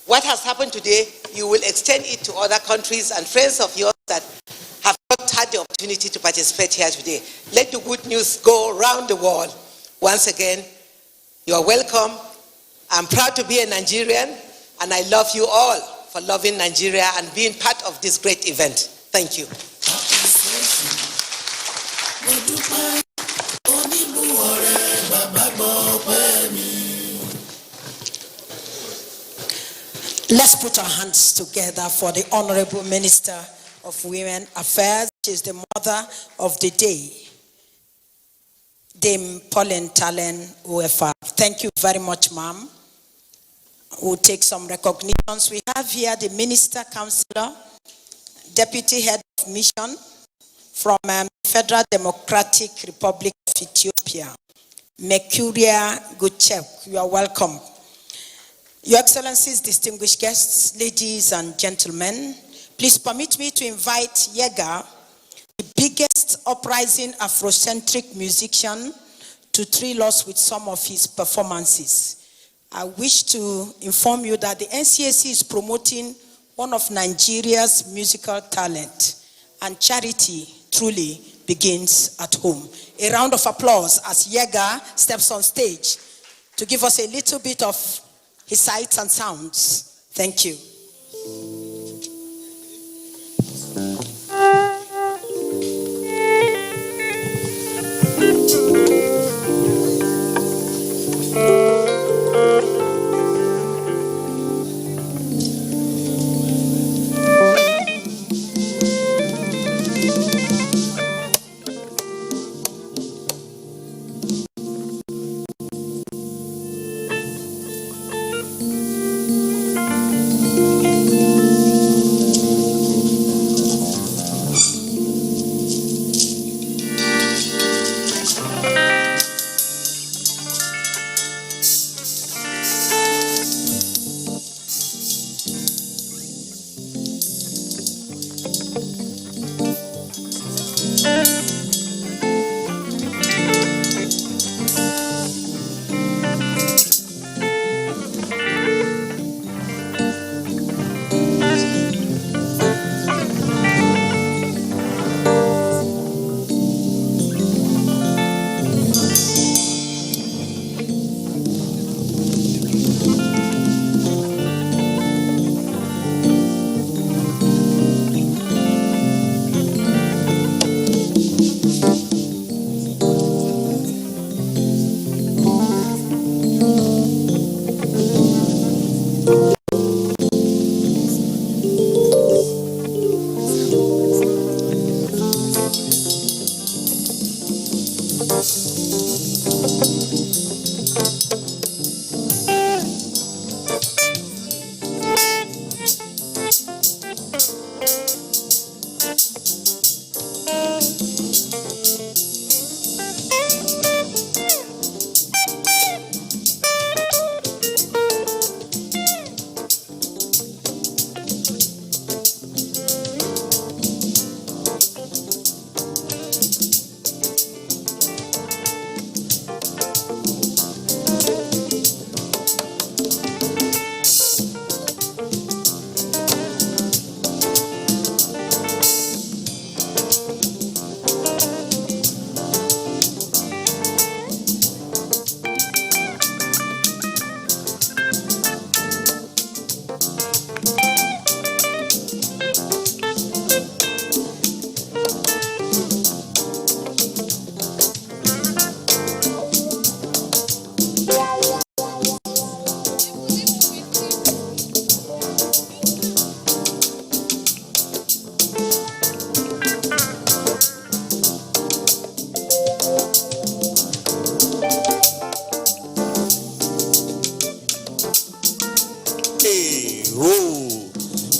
what has happened today, you will extend it to other countries and friends of yours that have not had the opportunity to participate here today. Let the good news go around the world. Once again, you are welcome. I'm proud to be a Nigerian, and I love you all for loving Nigeria and being part of this great event. Thank you. Let's put our hands together for the Honorable Minister of Women Affairs. She is the mother of the day, Dame Pauline Talen OFR. Thank you very much, ma'am. We'll take some recognitions. We have here the Minister Counselor, Deputy Head of Mission from Federal Democratic Republic of Ethiopia, Mercuria Guchek. You are welcome. Your Excellencies, distinguished guests, ladies and gentlemen, please permit me to invite Yega, the biggest uprising Afrocentric musician, to thrill us with some of his performances. I wish to inform you that the NCAC is promoting one of Nigeria's musical talent, and charity truly begins at home. A round of applause as Yega steps on stage to give us a little bit of his sights and sounds. Thank you.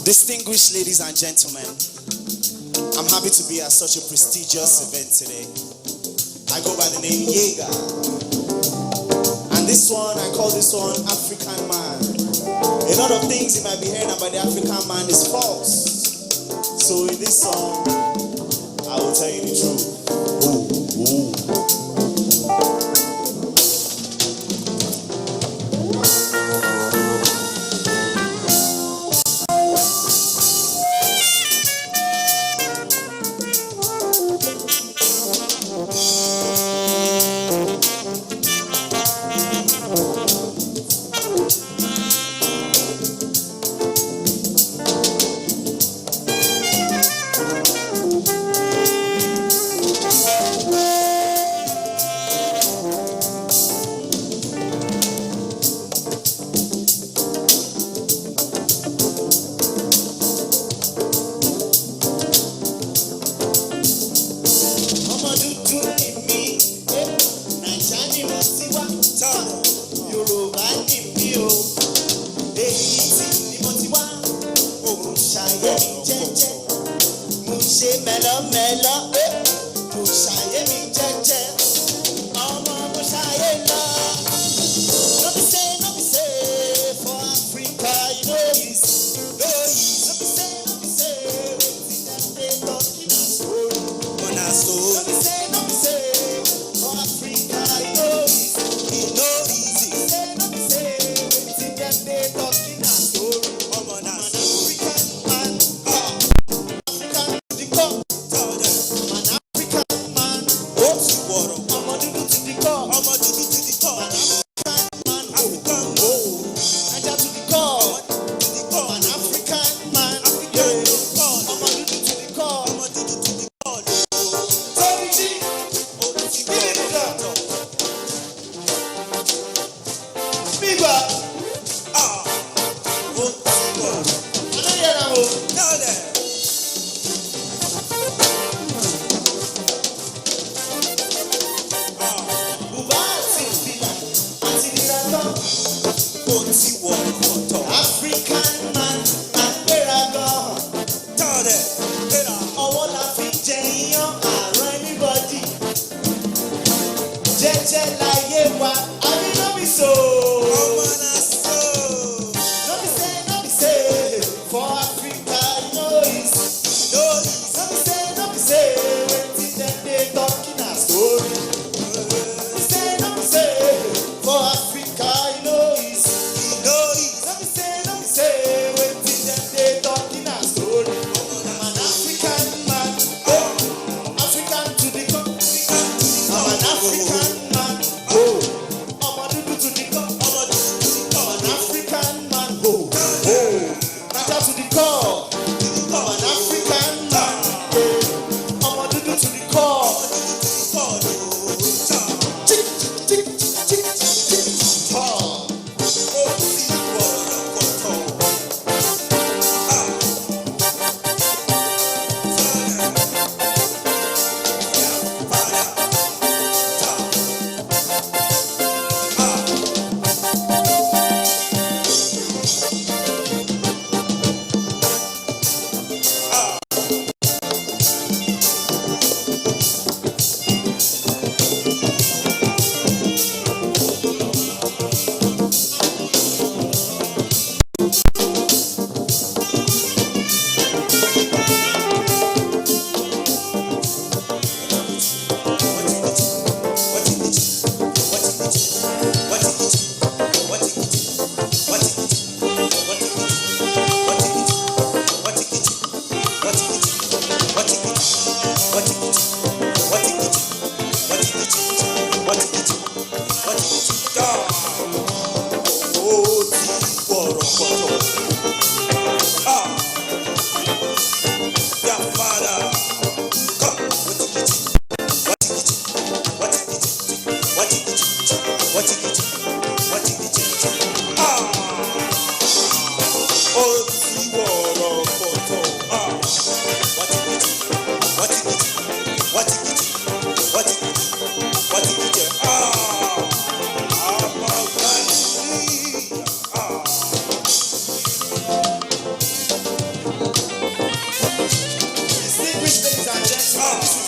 Distinguished ladies and gentlemen, I'm happy to be at such a prestigious event today. I go by the name Yega. And this one, I call this one African Man. A lot of things you might be hearing about the African man is false. So in this song, I will tell you the truth. Ooh, ooh.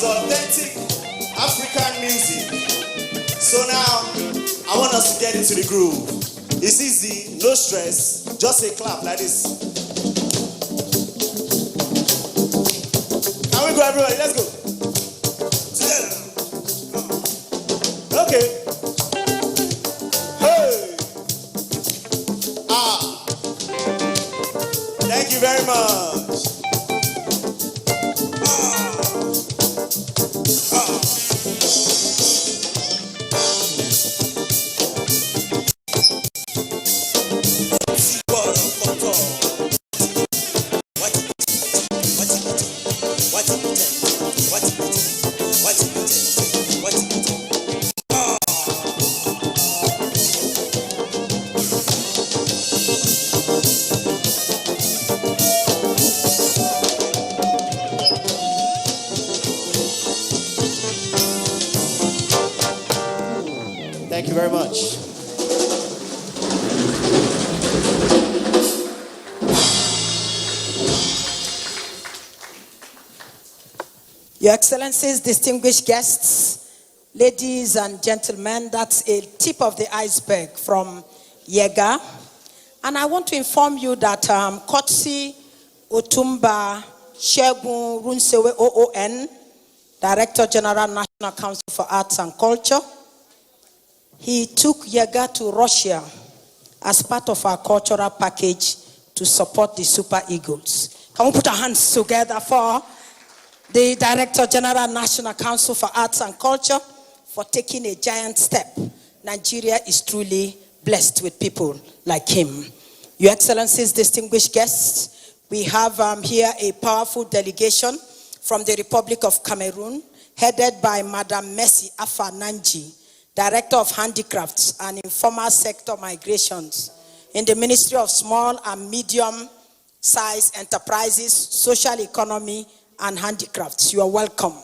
authentic African music. So now, I want us to get into the groove. It's easy, no stress, just a clap like this. Can we go, everybody? Let's go. Okay. Hey. Thank you very much. Thank you very much. Your Excellencies, distinguished guests, ladies and gentlemen, that's a tip of the iceberg from Yega. And I want to inform you that Kotsi Otumba Shegun Runsewe OON, Director General, National Council for Arts and Culture, he took Yega to Russia as part of our cultural package to support the Super Eagles. Can we put our hands together for the Director General, National Council for Arts and Culture, for taking a giant step. Nigeria is truly blessed with people like him. Your Excellencies, distinguished guests, we have here a powerful delegation from the Republic of Cameroon, headed by Madam Mercy Afa Nanji, Director of Handicrafts and Informal Sector Migrations in the Ministry of Small and Medium-Sized Enterprises, Social Economy, and Handicrafts. You are welcome.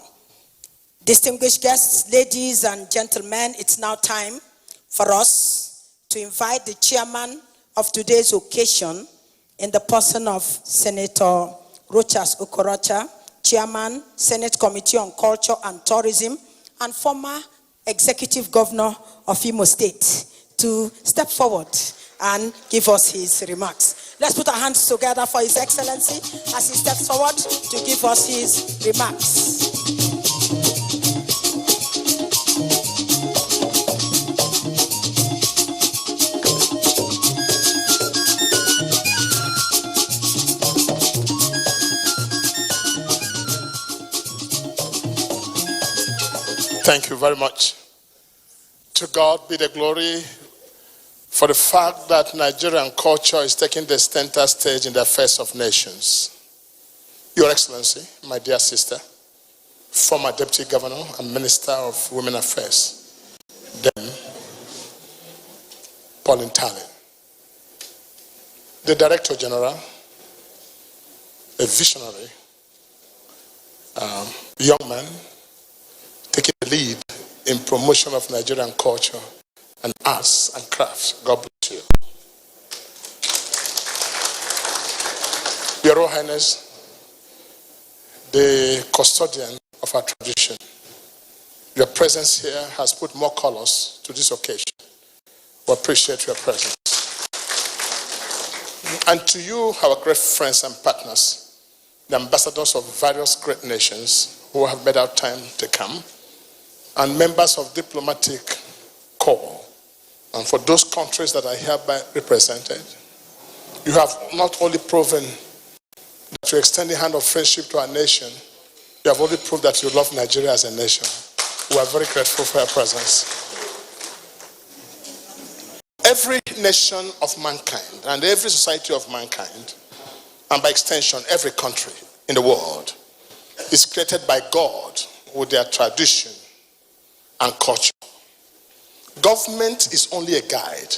Distinguished guests, ladies and gentlemen, it's now time for us to invite the chairman of today's occasion in the person of Senator Rochas Okorocha, Chairman, Senate Committee on Culture and Tourism, and former Executive Governor of Imo State, to step forward and give us his remarks. Let's put our hands together for His Excellency as he steps forward to give us his remarks. Thank you very much. To God be the glory for the fact that Nigerian culture is taking the center stage in the affairs of nations. Your Excellency, my dear sister, former Deputy Governor and Minister of Women Affairs, then Pauline Talley, the Director General, a visionary young man, taking the lead in promotion of Nigerian culture and arts and crafts. God bless you. Your Royal Highness, the custodian of our tradition, your presence here has put more colors to this occasion. We appreciate your presence. And to you, our great friends and partners, the ambassadors of various great nations who have made out time to come, and members of diplomatic corps, and for those countries that are hereby represented, you have not only proven that you extend the hand of friendship to our nation, you have already proved that you love Nigeria as a nation. We are very grateful for your presence. Every nation of mankind and every society of mankind, and by extension every country in the world, is created by God with their tradition and culture. Government is only a guide,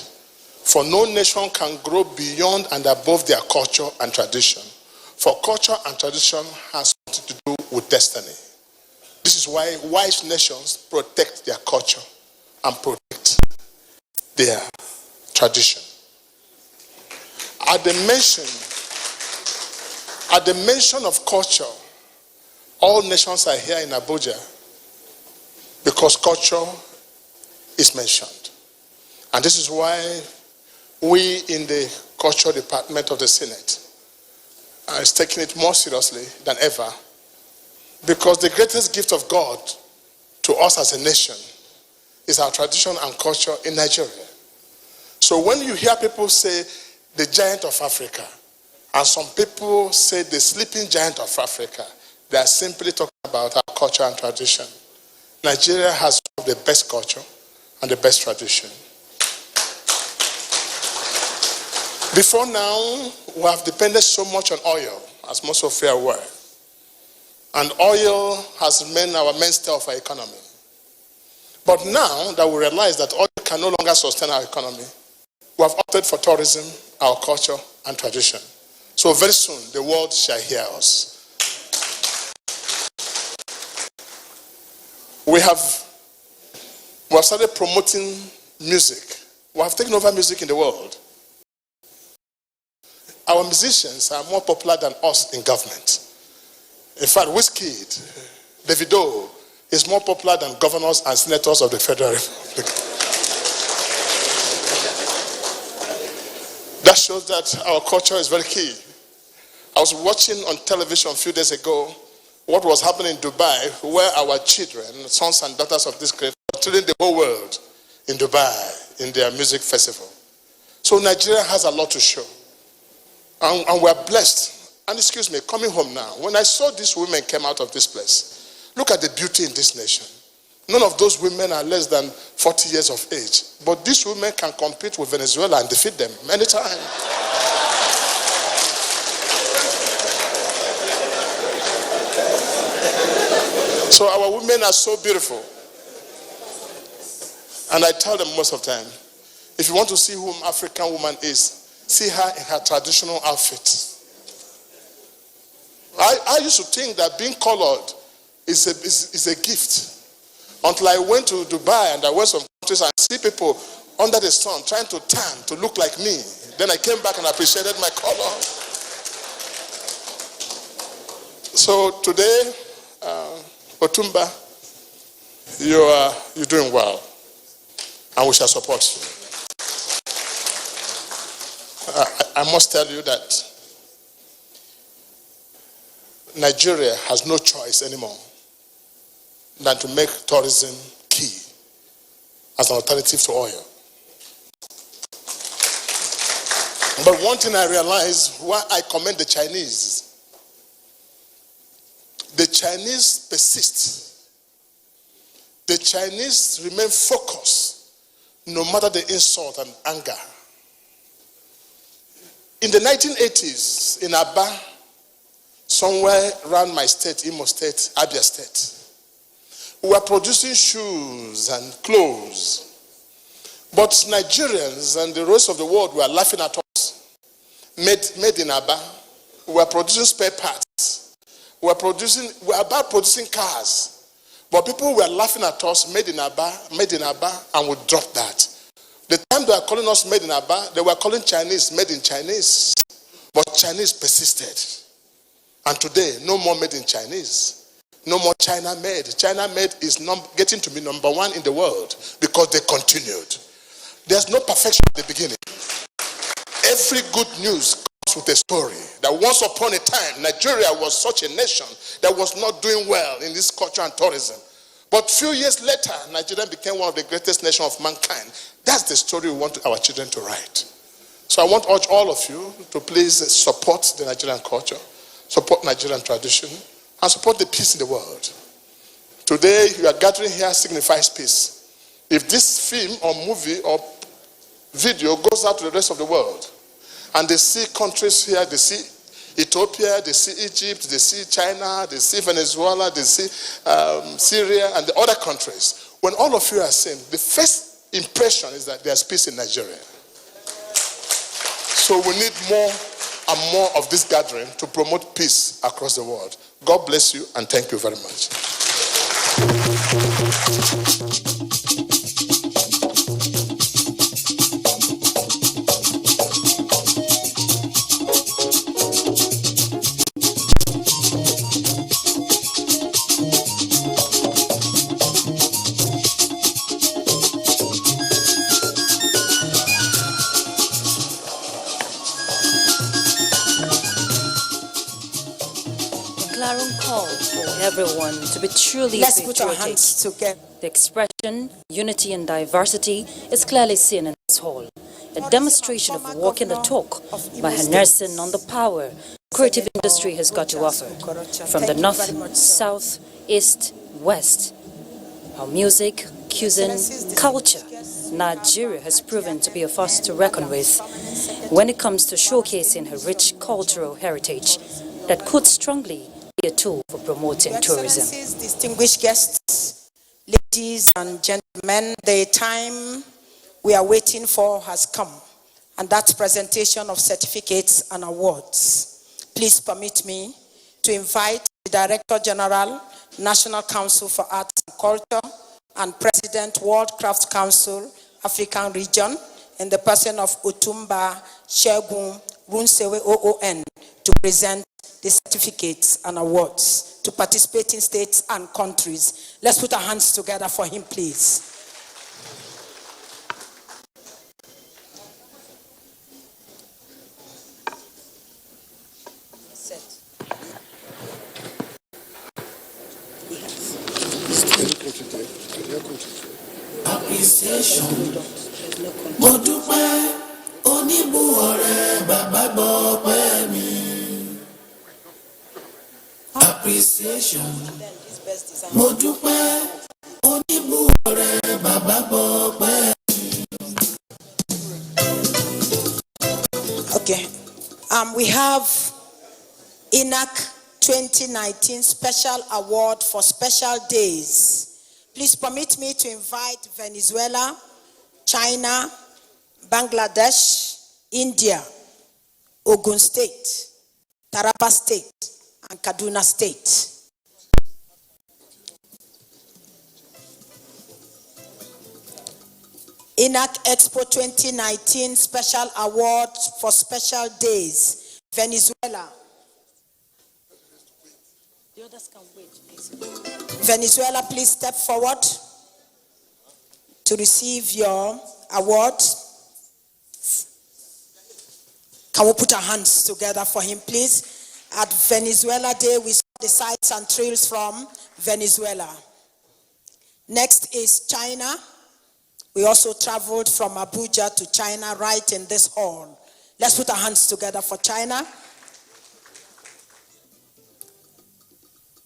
for no nation can grow beyond and above their culture and tradition. For culture and tradition has something to do with destiny. This is why wise nations protect their culture and protect their tradition. At the mention of culture, All nations are here in Abuja because culture is mentioned. And this is why we in the Culture Department of the Senate are taking it more seriously than ever, because the greatest gift of God to us as a nation is our tradition and culture in Nigeria. So when you hear people say the giant of Africa, and some people say the sleeping giant of Africa, they are simply talking about our culture and tradition. Nigeria has one of the best culture and the best tradition. Before now, we have depended so much on oil, as most of you are aware. And oil has remained our mainstay of our economy. But now that we realize that oil can no longer sustain our economy, we have opted for tourism, our culture, and tradition. So very soon, the world shall hear us. We have started promoting music. We have taken over music in the world. Our musicians are more popular than us in government. In fact, Wizkid, Davido, is more popular than governors and senators of the Federal Republic. That shows that our culture is very key. I was watching on television a few days ago what was happening in Dubai, where our children, sons and daughters of this great, are touring the whole world in Dubai in their music festival. So Nigeria has a lot to show. And we're blessed. And excuse me, coming home now, when I saw these women came out of this place, look at the beauty in this nation. None of those women are less than 40 years of age. But these women can compete with Venezuela and defeat them anytime. So our women are so beautiful. And I tell them most of the time, if you want to see who an African woman is, see her in her traditional outfit. I used to think that being colored is a gift. Until I went to Dubai and I went to some countries and see people under the sun trying to tan to look like me. Then I came back and appreciated my color. So today, Otumba, you're doing well, and we shall support you. I must tell you that Nigeria has no choice anymore than to make tourism key as an alternative to oil. But one thing I realized, why I commend the Chinese persist. The Chinese remain focused no matter the insult and anger. In the 1980s, in Aba, somewhere around my state, Imo State, Abia State, we were producing shoes and clothes. But Nigerians and the rest of the world were laughing at us. Made in Aba. We were producing spare parts. We were about producing cars. But people were laughing at us, made in Aba, and we dropped that. The time they were calling us made in Aba, they were calling Chinese made in Chinese. But Chinese persisted. And today, no more made in Chinese. No more China made. China made is getting to be number one in the world because they continued. There's no perfection at the beginning. Every good news comes with a story. That once upon a time, Nigeria was such a nation that was not doing well in this culture and tourism. But a few years later, Nigeria became one of the greatest nations of mankind. That's the story we want our children to write. So I want to urge all of you to please support the Nigerian culture, support Nigerian tradition, and support the peace in the world. Today, you are gathering here signifies peace. If this film or movie or video goes out to the rest of the world, and they see countries here, they see Ethiopia, they see Egypt, they see China, they see Venezuela, they see Syria, and the other countries. When all of you are saying, the first impression is that there's peace in Nigeria. So we need more and more of this gathering to promote peace across the world. God bless you, and thank you very much. clarion call for everyone to be truly Let's put our patriotic. hands together. The expression, unity and diversity is clearly seen in this hall. A demonstration of walking the talk by harnessing on the power creative industry has got to offer. From the north, south, east, west, our music, cuisine, culture, Nigeria has proven to be a force to reckon with when it comes to showcasing her rich cultural heritage that could strongly be a tool for promoting tourism. Excellencies, distinguished guests, ladies and gentlemen, the time we are waiting for has come, and that's presentation of certificates and awards. Please permit me to invite the Director General, National Council for Arts and Culture, and President, World Craft Council, African Region, in the person of Otumba Shegun Runsewe OON, to present the certificates and awards to participating states and countries. Let's put our hands together for him, please. Appreciation. Mo dúpẹ́ oníbùwọ̀rẹ́ bàbá gbọ́ pẹ́ mi. Appreciation. Mo dúpẹ́ oníbùwọ̀rẹ́ bàbá gbọ́ pẹ́ mi. Okay. We have INAC 2019 Special Award for Special Days. Please permit me to invite Venezuela, China, Bangladesh, India, Ogun State, Taraba State, and Kaduna State. INAC Expo 2019 Special Award for Special Days, Venezuela. The others can wait, please. Venezuela, please step forward to receive your award. Can we put our hands together for him, please? At Venezuela Day, we saw the sights and thrills from Venezuela. Next is China. We also traveled from Abuja to China right in this hall. Let's put our hands together for China.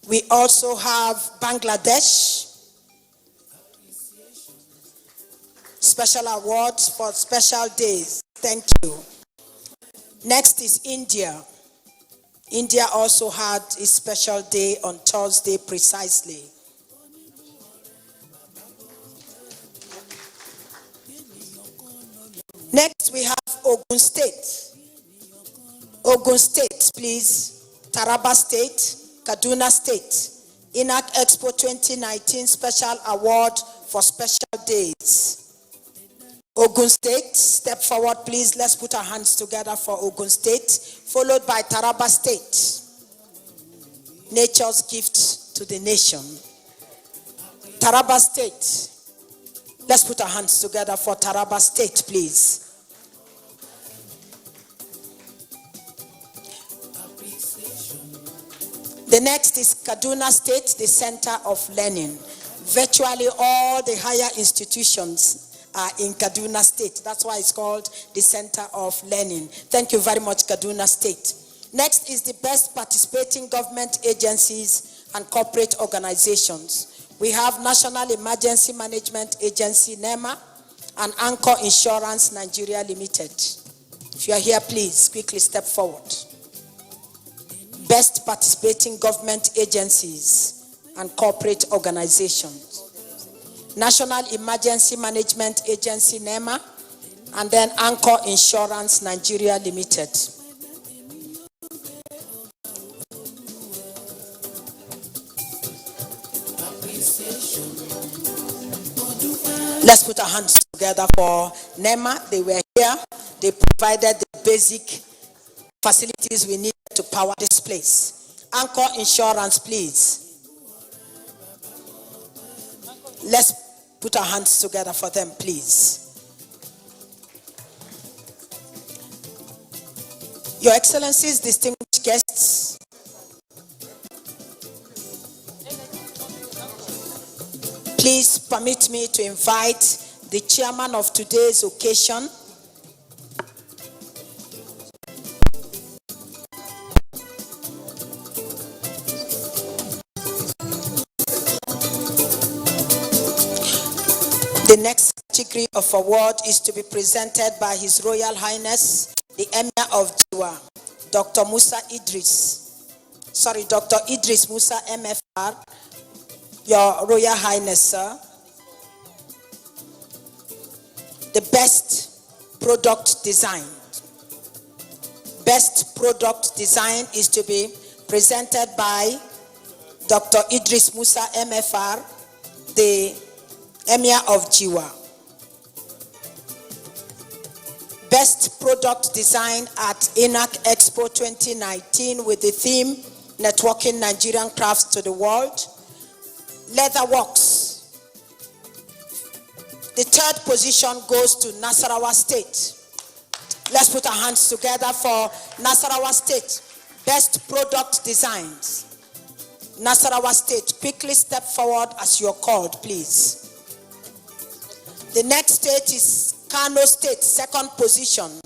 We also have Bangladesh. Special awards for special days. Thank you. Next is India. India also had a special day on Thursday precisely. Next we have Ogun State. Ogun State, please. Taraba State, Kaduna State. INAC Expo 2019 Special Award for Special Days. Ogun State, step forward, please. Let's put our hands together for Ogun State, followed by Taraba State. Nature's gift to the nation. Taraba State. Let's put our hands together for Taraba State, please. The next is Kaduna State, the Center of Learning. Virtually all the higher institutions are in Kaduna State. That's why it's called the Center of Learning. Thank you very much, Kaduna State. Next is the best participating government agencies and corporate organizations. We have National Emergency Management Agency, NEMA, and Anchor Insurance Nigeria Limited. If you are here, please quickly step forward. Best participating government agencies and corporate organizations. National Emergency Management Agency, NEMA, and then Anchor Insurance Nigeria Limited. Let's put our hands together for NEMA. They were here. They provided the basic facilities we need to power this place. Anchor Insurance, please. Let's put our hands together for them, please. Your Excellencies, distinguished guests, Please permit me to invite the chairman of today's occasion, the next category of award is to be presented by His Royal Highness, the Emir of Jiwa, Dr. Idris Musa MFR, Your Royal Highness, sir. The best product design. Best product design is to be presented by Dr. Idris Musa MFR, the Emir of Jiwa. Best product design at INAC Expo 2019 with the theme Networking Nigerian Crafts to the World. Leatherworks. The third position goes to Nasarawa State. Let's put our hands together for Nasarawa State. Best product designs. Nasarawa State, quickly step forward as you're called, please. The next state is Kano State, second position.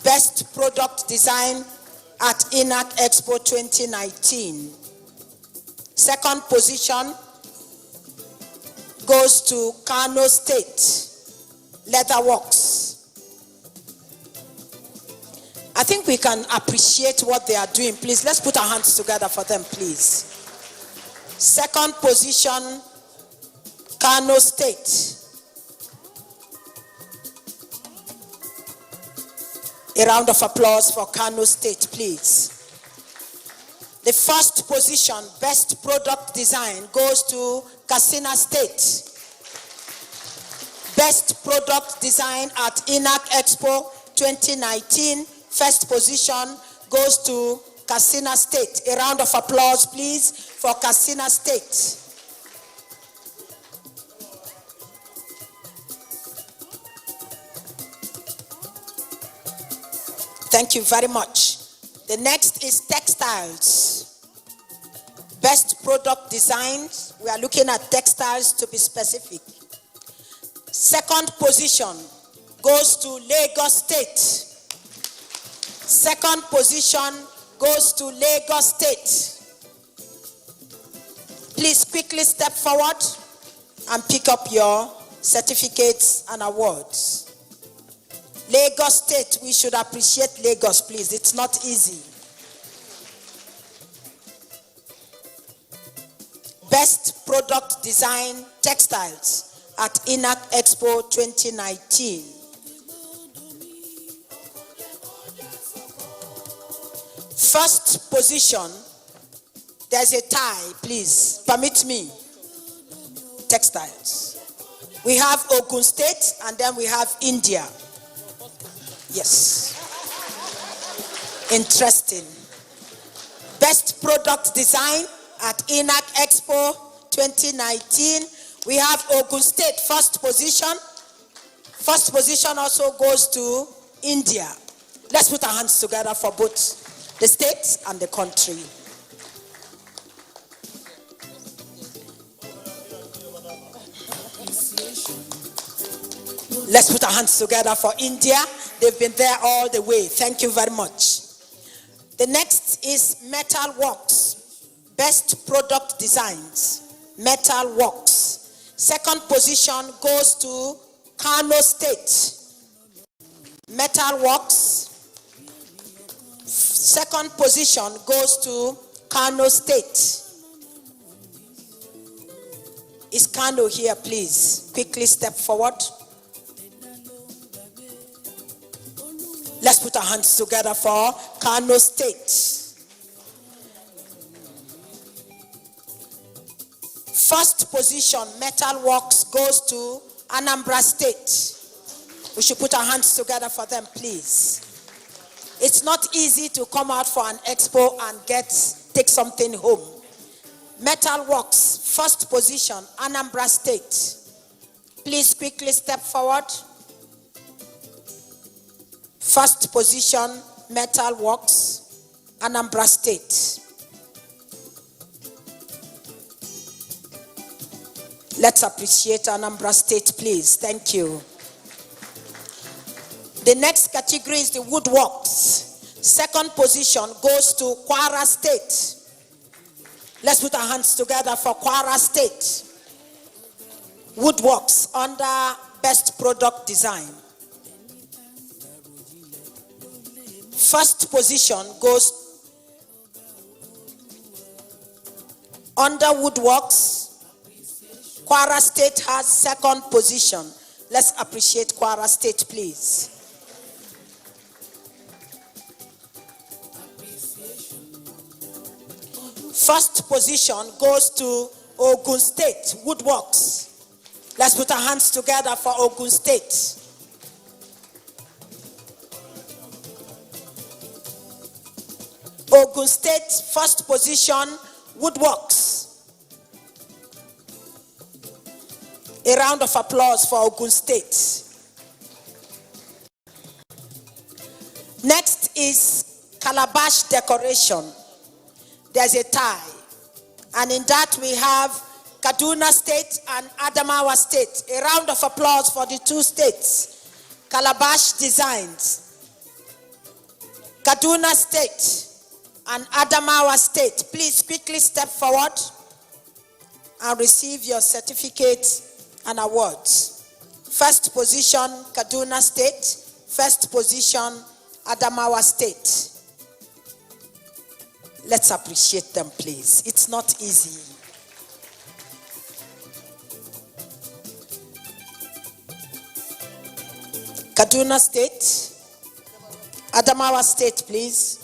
Best product design at INAC Expo 2019. Second position goes to Kano State, Leatherworks. I think we can appreciate what they are doing. Please, let's put our hands together for them, please. Second position, Kano State. A round of applause for Kano State, please. The first position, best product design, goes to Katsina State. Best product design at INAC Expo 2019. First position goes to Katsina State. A round of applause, please, for Katsina State. Thank you very much. The next is textiles. Best product designs. We are looking at textiles to be specific. Second position goes to Lagos State. Second position goes to Lagos State. Please quickly step forward and pick up your certificates and awards. Lagos State, we should appreciate Lagos, please. It's not easy. Best product design textiles at INAC Expo 2019. First position, there's a tie, please. Permit me. Textiles. We have Ogun State and then we have India. Yes. Interesting. Best product design at INAC Expo 2019. We have Ogun State, first position. First position also goes to India. Let's put our hands together for both the states and the country. Let's put our hands together for India. They've been there all the way. Thank you very much. The next is Metal Works. Best product designs. Metal Works. Second position goes to Kano State. Metal Works. Second position goes to Kano State. Is Kano here, please? Quickly step forward. Let's put our hands together for Kano State. First position, Metal Works, goes to Anambra State. We should put our hands together for them, please. It's not easy to come out for an expo and take something home. Metal Works, first position, Anambra State. Please quickly step forward. First position, Metal Works, Anambra State. Let's appreciate Anambra State, please. Thank you. The next category is the woodworks. Second position goes to Kwara State. Let's put our hands together for Kwara State. Woodworks under Best Product Design. First position goes under woodworks. Kwara State has second position. Let's appreciate Kwara State, please. First position goes to Ogun State, woodworks. Let's put our hands together for Ogun State. Ogun State, first position, woodworks. A round of applause for Ogun State. Next is Calabash decoration. There's a tie. And in that we have Kaduna State and Adamawa State. A round of applause for the two states. Calabash designs. Kaduna State and Adamawa State. Please quickly step forward and receive your certificates and awards. First position, Kaduna State. First position, Adamawa State. Let's appreciate them, please. It's not easy. Kaduna State, Adamawa State, please.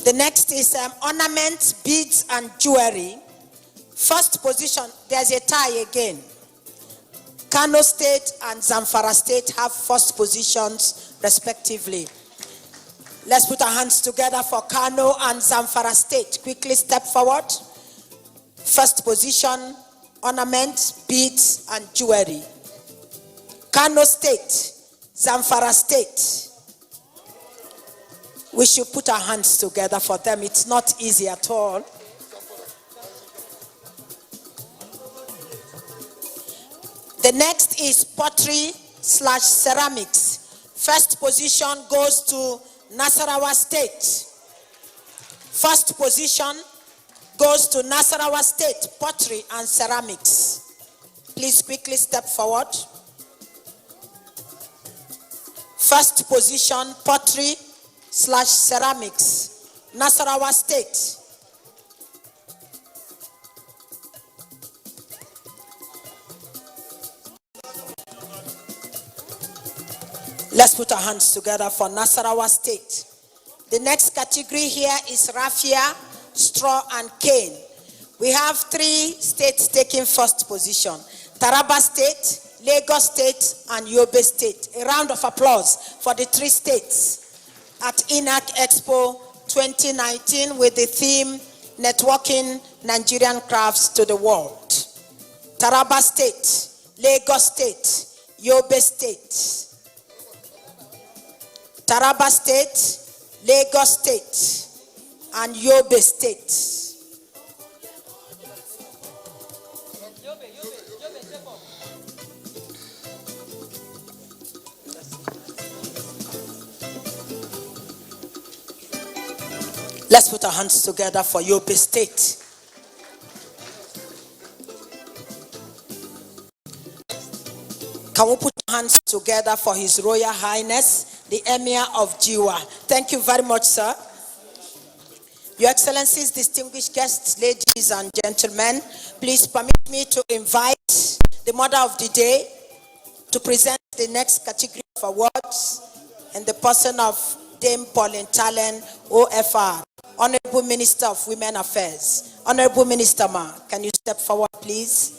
The next is ornaments, beads, and jewelry. First position, there's a tie again. Kano State and Zamfara State have first positions respectively. Let's put our hands together for Kano and Zamfara State. Quickly step forward. First position, ornaments, beads, and jewelry. Kano State, Zamfara State. We should put our hands together for them. It's not easy at all. The next is pottery/ceramics. First position goes to Nasarawa State. First position goes to Nasarawa State, pottery and ceramics. Please quickly step forward. First position, pottery/ceramics, Nasarawa State. Let's put our hands together for Nasarawa State. The next category here is raffia, straw, and cane. We have 3 states taking first position. Taraba State, Lagos State, and Yobe State. A round of applause for the 3 states at INAC Expo 2019 with the theme, Networking Nigerian Crafts to the World. Taraba State, Lagos State, Yobe State. Taraba State, Lagos State, and Yobe State. Let's put our hands together for Yobe State. Can we put our hands together for His Royal Highness, the Emir of Jiwa? Thank you very much, sir. Your Excellencies, distinguished guests, ladies and gentlemen, please permit me to invite the Mother of the Day to present the next category of awards in the person of Dame Pauline Talen, OFR, Honorable Minister of Women Affairs. Honorable Minister Ma, can you step forward, please?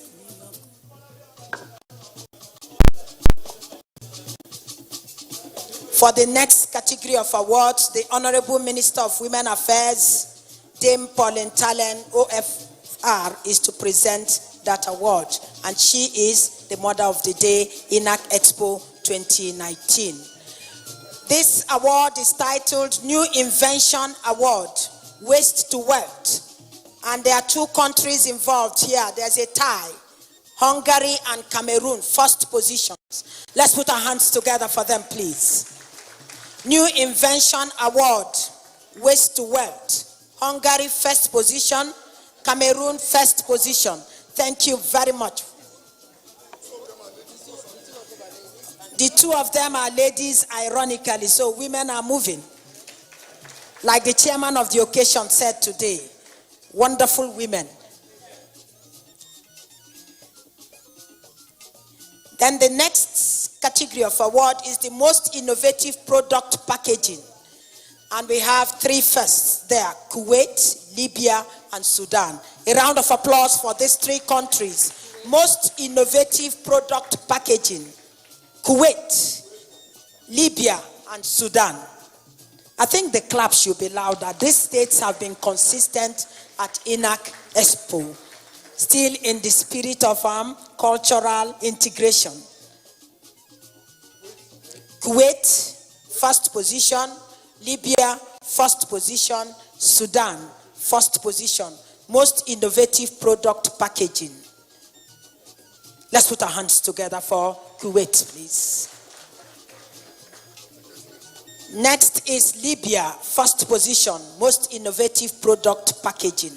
For the next category of awards, the Honorable Minister of Women Affairs, Dame Pauline Talen, OFR, is to present that award. And she is the Mother of the Day, INAC Expo 2019. This award is titled New Invention Award, Waste to Wealth. And there are two countries involved here. There's a tie. Hungary and Cameroon, first positions. Let's put our hands together for them, please. New Invention Award, Waste to Wealth. Hungary, first position. Cameroon, first position. Thank you very much. The two of them are ladies, ironically, so women are moving. Like the chairman of the occasion said today, wonderful women. Then the next category of award is the most innovative product packaging. And we have three firsts there: Kuwait, Libya, and Sudan. A round of applause for these three countries. Most innovative product packaging: Kuwait, Libya, and Sudan. I think the clap should be louder. These states have been consistent at INAC Expo, still in the spirit of cultural integration. Kuwait, first position. Libya, first position. Sudan, first position. Most innovative product packaging. Let's put our hands together for Kuwait, please. Next is Libya, first position. Most innovative product packaging.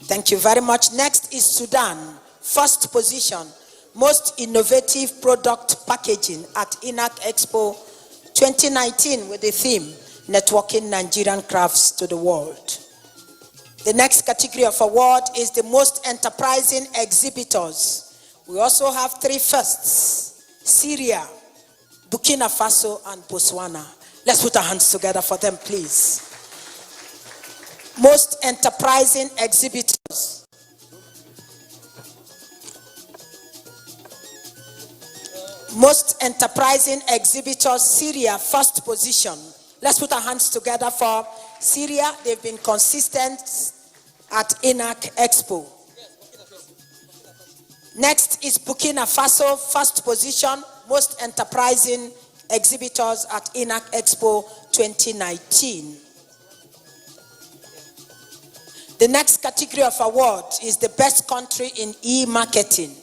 Thank you very much. Next is Sudan, first position. Most innovative product packaging at INAC Expo 2019 with the theme, Networking Nigerian Crafts to the World. The next category of award is the most enterprising exhibitors. We also have three firsts: Syria, Burkina Faso, and Botswana. Let's put our hands together for them, please. Most enterprising exhibitors. Most enterprising exhibitors, Syria, first position. Let's put our hands together for Syria. They've been consistent at INAC Expo. Next is Burkina Faso, first position. Most enterprising exhibitors at INAC Expo 2019. The next category of award is the best country in e-marketing.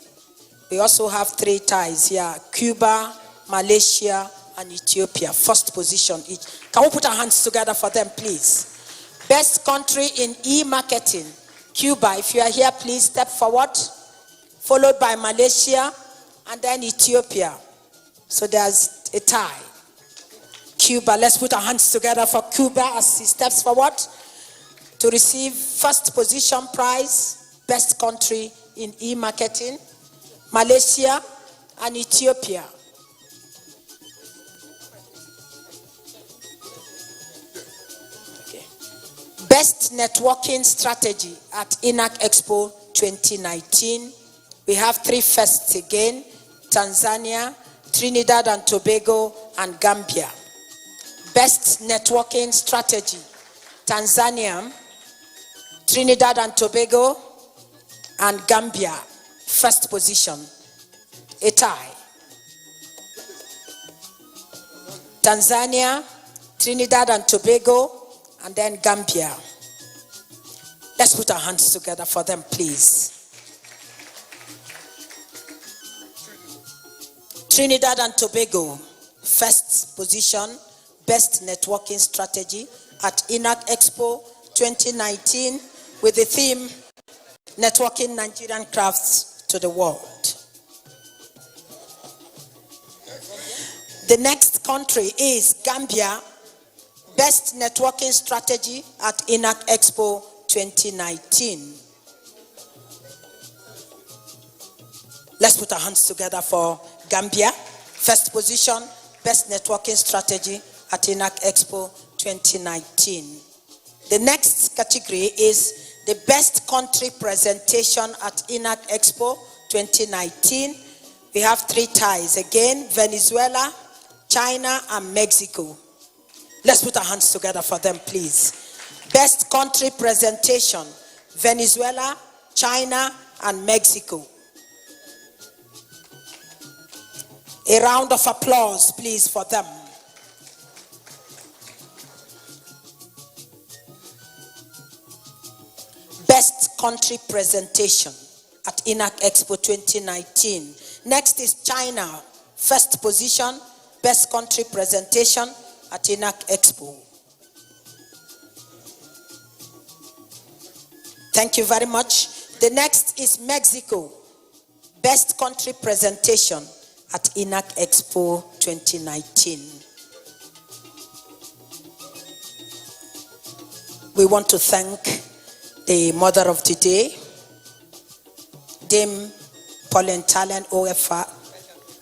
We also have three ties here: Cuba, Malaysia, and Ethiopia, first position each. Can we put our hands together for them, please? Best country in e-marketing: Cuba. If you are here, please step forward. Followed by Malaysia, and then Ethiopia. So there's a tie. Cuba, let's put our hands together for Cuba as he steps forward to receive first position prize, best country in e-marketing. Malaysia and Ethiopia. Okay. Best networking strategy at INAC Expo 2019. We have three firsts again: Tanzania, Trinidad and Tobago, and Gambia. Best networking strategy: Tanzania, Trinidad and Tobago, and Gambia. First position, a tie. Tanzania, Trinidad and Tobago, and then Gambia. Let's put our hands together for them, please. Trinidad and Tobago, first position, best networking strategy at INAC Expo 2019 with the theme, Networking Nigerian Crafts to the World. The next country is Gambia, best networking strategy at INAC Expo 2019. Let's put our hands together for Gambia, first position, best networking strategy at INAC Expo 2019. The next category is the best country presentation at INAC Expo 2019. We have three ties again: Venezuela, China, and Mexico. Let's put our hands together for them, please. Best country presentation: Venezuela, China, and Mexico. A round of applause, please, for them. country presentation at INAC Expo 2019. Next is China, first position, best country presentation at INAC Expo. Thank you very much. The next is Mexico, best country presentation at INAC Expo 2019. We want to thank the mother of the day, Dame Pauline Talen OFR,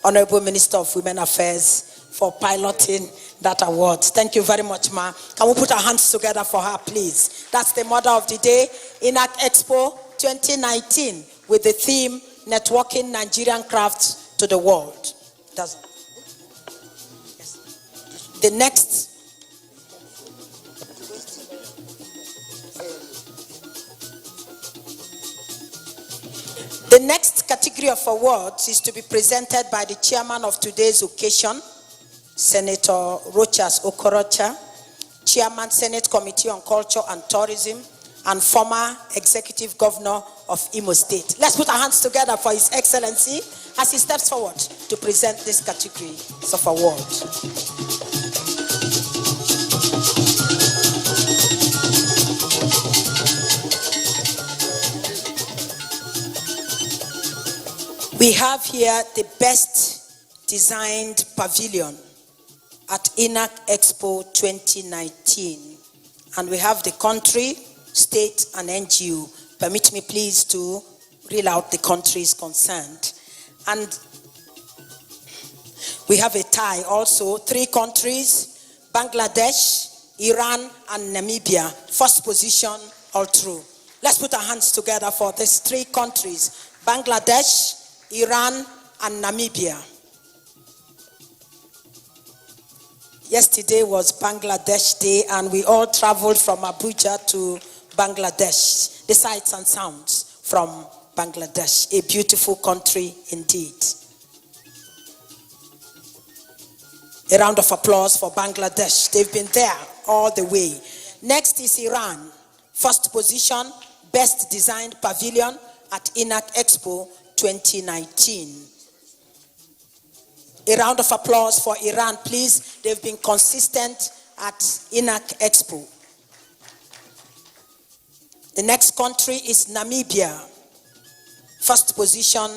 Honorable Minister of Women Affairs, for piloting that award. Thank you very much, ma. Can we put our hands together for her, please? That's the mother of the day, INAC Expo 2019, with the theme, Networking Nigerian Crafts to the World. Yes. The next category of awards is to be presented by the chairman of today's occasion, Senator Rochas Okorocha, Chairman, Senate Committee on Culture and Tourism, and former Executive Governor of Imo State. Let's put our hands together for His Excellency as he steps forward to present this category of awards. We have here the best designed pavilion at INAC Expo 2019. And we have the country, state, and NGO. Permit me please to reel out the countries concerned. And we have a tie also, 3 countries, Bangladesh, Iran, and Namibia. First position, all through. Let's put our hands together for these 3 countries, Bangladesh, Iran, and Namibia. Yesterday was Bangladesh Day, and we all traveled from Abuja to Bangladesh. The sights and sounds from Bangladesh, a beautiful country indeed. A round of applause for Bangladesh. They've been there all the way. Next is Iran. First position, best designed pavilion at INAC Expo 2019. A round of applause for Iran, please. They've been consistent at INAC Expo. The next country is Namibia. First position,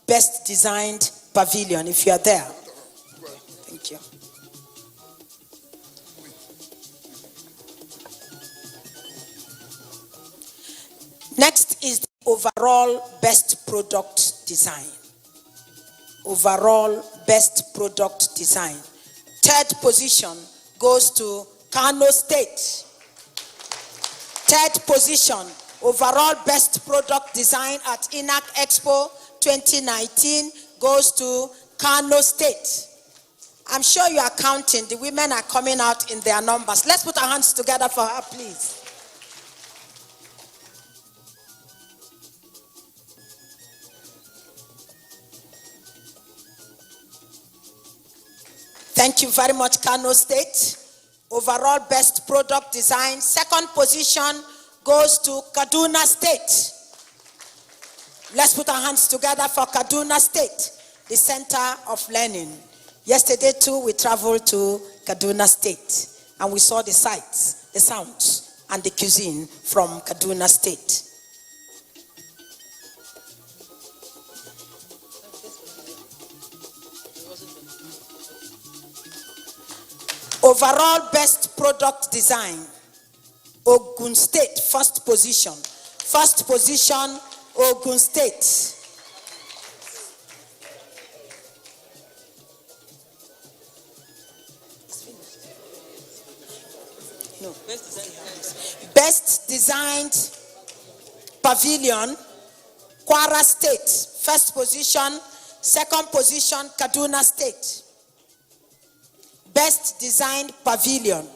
best designed pavilion, if you are there. Thank you. Next is the overall best product design. Overall best product design. Third position goes to Kano State. Third position, overall best product design at INAC Expo 2019 goes to Kano State. I'm sure you are counting. The women are coming out in their numbers. Let's put our hands together for her, please. Thank you very much, Kano State. Overall best product design. Second position goes to Kaduna State. Let's put our hands together for Kaduna State, the center of learning. Yesterday too, we traveled to Kaduna State and we saw the sights, the sounds, and the cuisine from Kaduna State. Overall best product design, Ogun State, first position. First position, Ogun State. No. Best designed pavilion, Kwara State, first position. Second position, Kaduna State. Best designed pavilion,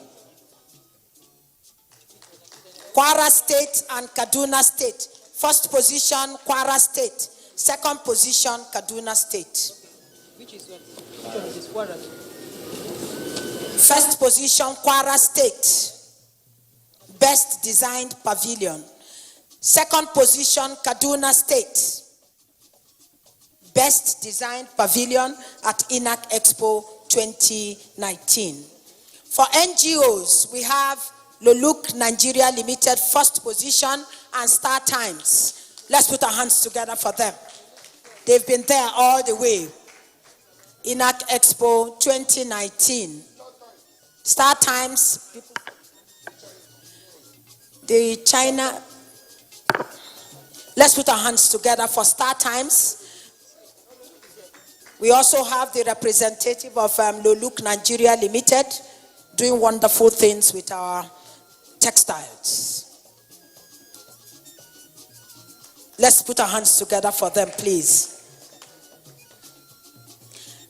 Kwara State and Kaduna State. First position, Kwara State. Second position, Kaduna State. Which is what? First position, Kwara State. Best designed pavilion. Second position, Kaduna State. Best Designed Pavilion at INAC Expo 2019. For NGOs, we have Loluk Nigeria Limited, first position, and Star Times. Let's put our hands together for them. They've been there all the way. INAC Expo 2019. Star Times, the China. Let's put our hands together for Star Times. We also have the representative of Loluk Nigeria Limited doing wonderful things with our textiles. Let's put our hands together for them, please.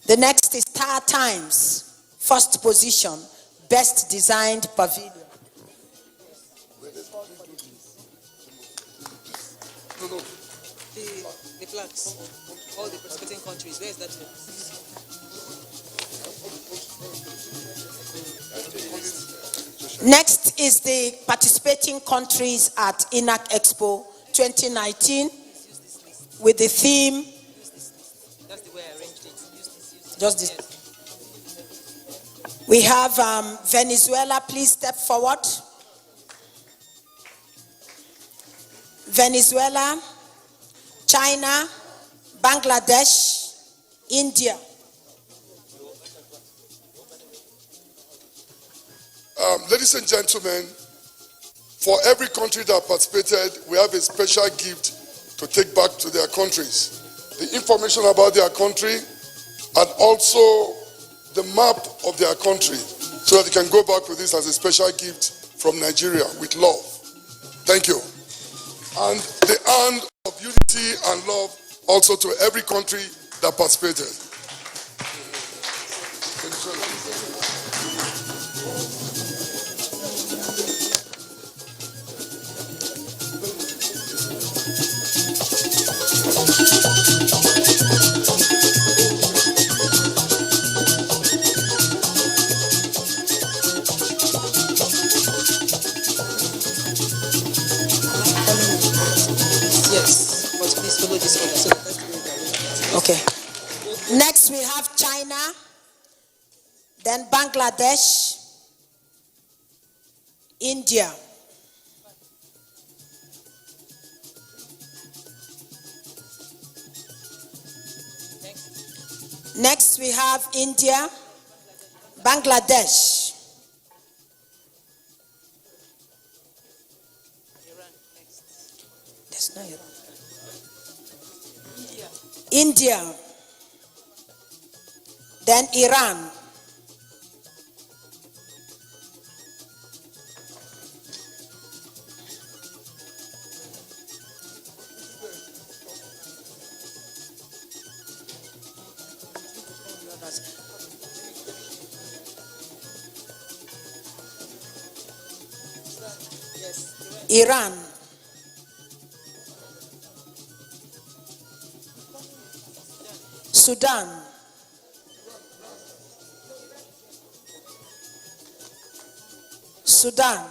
The next is Star Times, first position, Best Designed Pavilion. The flags, all the participating countries, where is that? Next is the participating countries at INAC Expo 2019 with the theme. That's the way I arranged it. Just this. We have Venezuela, please step forward. Venezuela, China, Bangladesh, India. Ladies and gentlemen, for every country that participated, we have a special gift to take back to their countries. The information about their country and also the map of their country so that they can go back with this as a special gift from Nigeria with love. Thank you. And the hand of unity and love also to every country that participated. Yes, but please follow this order. So that's the way. Okay. Next we have China, then Bangladesh, India. Next we have India, Bangladesh. There's no Iran. India. Then Iran. Iran. Sudan. Sudan.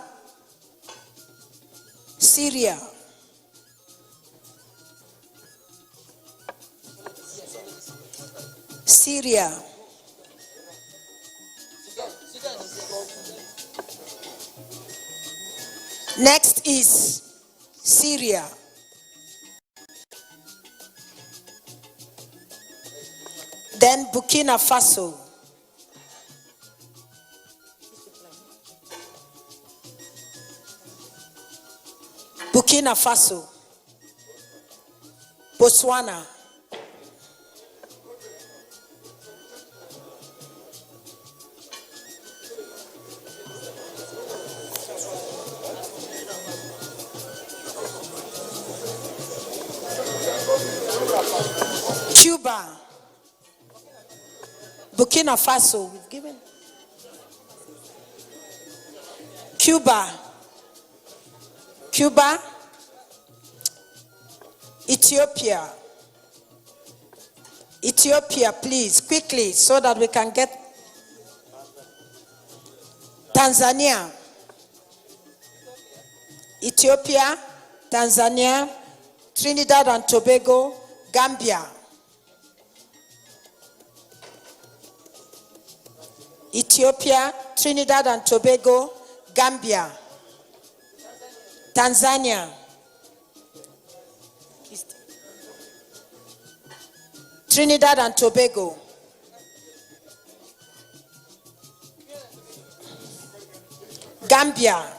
Syria. Syria. Next is Syria. Then Burkina Faso. Burkina Faso. Botswana. Cuba. Burkina Faso, we've given. Cuba. Cuba. Ethiopia. Ethiopia, please, quickly, so that we can get. Tanzania. Ethiopia, Tanzania, Trinidad and Tobago, Gambia, Ethiopia, Trinidad and Tobago, Gambia, Tanzania, Trinidad and Tobago, Gambia,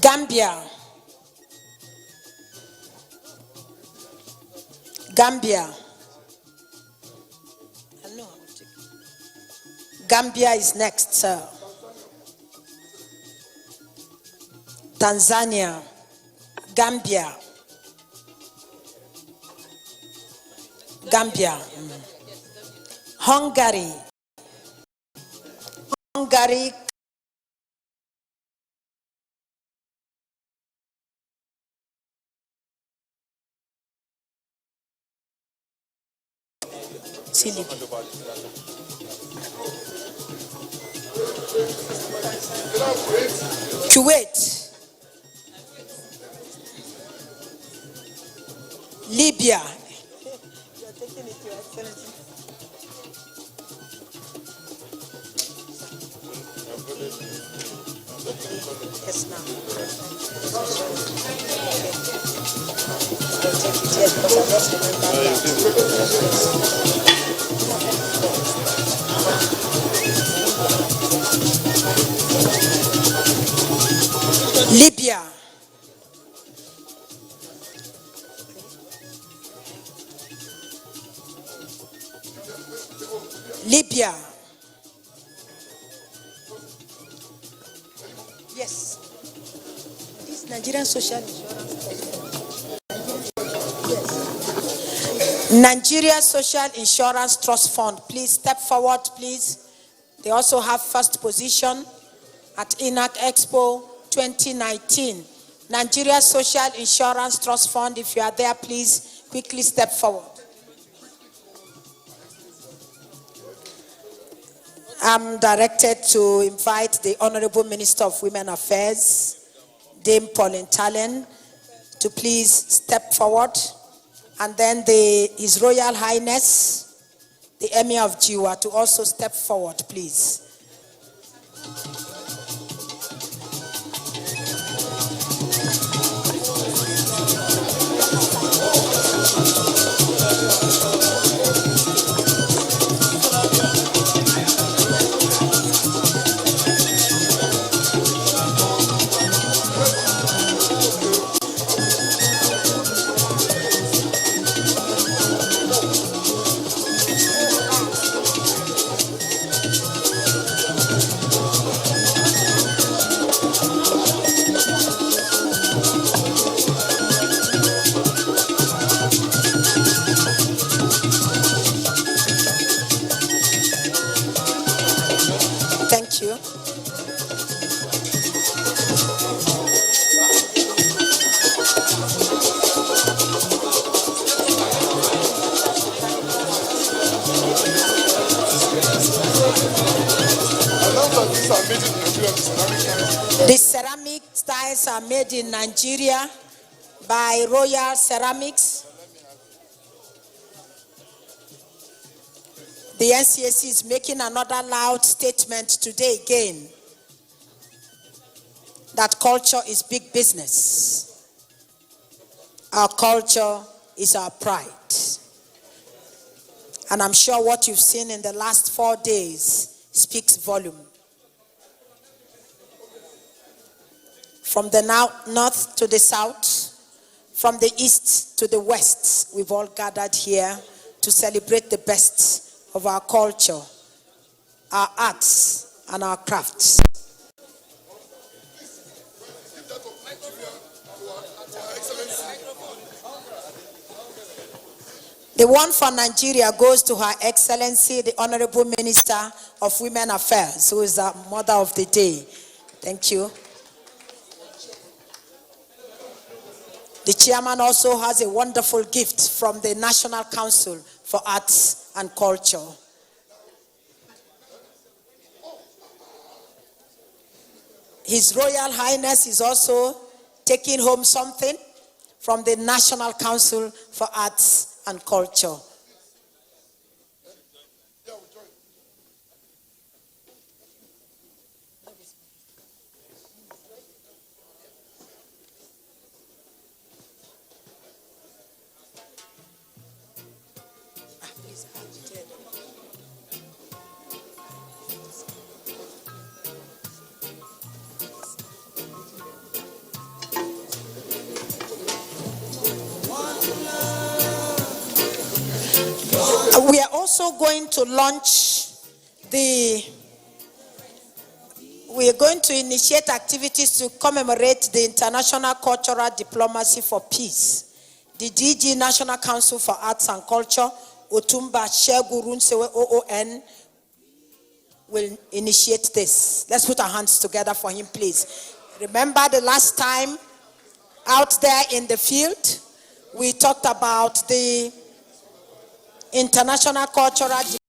Gambia, Gambia. Gambia is next, sir. Tanzania, Gambia, Gambia, Hungary, Hungary, Kuwait, Libya, yes, ma'am. Libya, Libya, yes, this Nigerian Social Insurance, yes. Nigeria Social Insurance Trust Fund, please step forward, please. They also have first position at INAC Expo 2019. Nigeria Social Insurance Trust Fund, if you are there, please quickly step forward. I'm directed to invite the Honorable Minister of Women Affairs, Dame Pauline Talen, to please step forward. And then His Royal Highness, the Emir of Jiwa, to also step forward, please. Thank you. The ceramic tiles are made in Nigeria by Royal Ceramics. The NCAC is making another loud statement today again that culture is big business. Our culture is our pride. And I'm sure what you've seen in the last 4 days speaks volume. From the north to the south, from the east to the west, we've all gathered here to celebrate the best of our culture, our arts, and our crafts. The one for Nigeria goes to Her Excellency, the Honorable Minister of Women Affairs, who is the mother of the day. Thank you. The chairman also has a wonderful gift from the National Council for Arts and Culture. His Royal Highness is also taking home something from the National Council for Arts and Culture. We are also going to launch we are going to initiate activities to commemorate the International Cultural Diplomacy for Peace. The DG National Council for Arts and Culture, Otumba Shegurun Sewe OON, will initiate this. Let's put our hands together for him, please. Remember the last time out there in the field, we talked about the International Cultural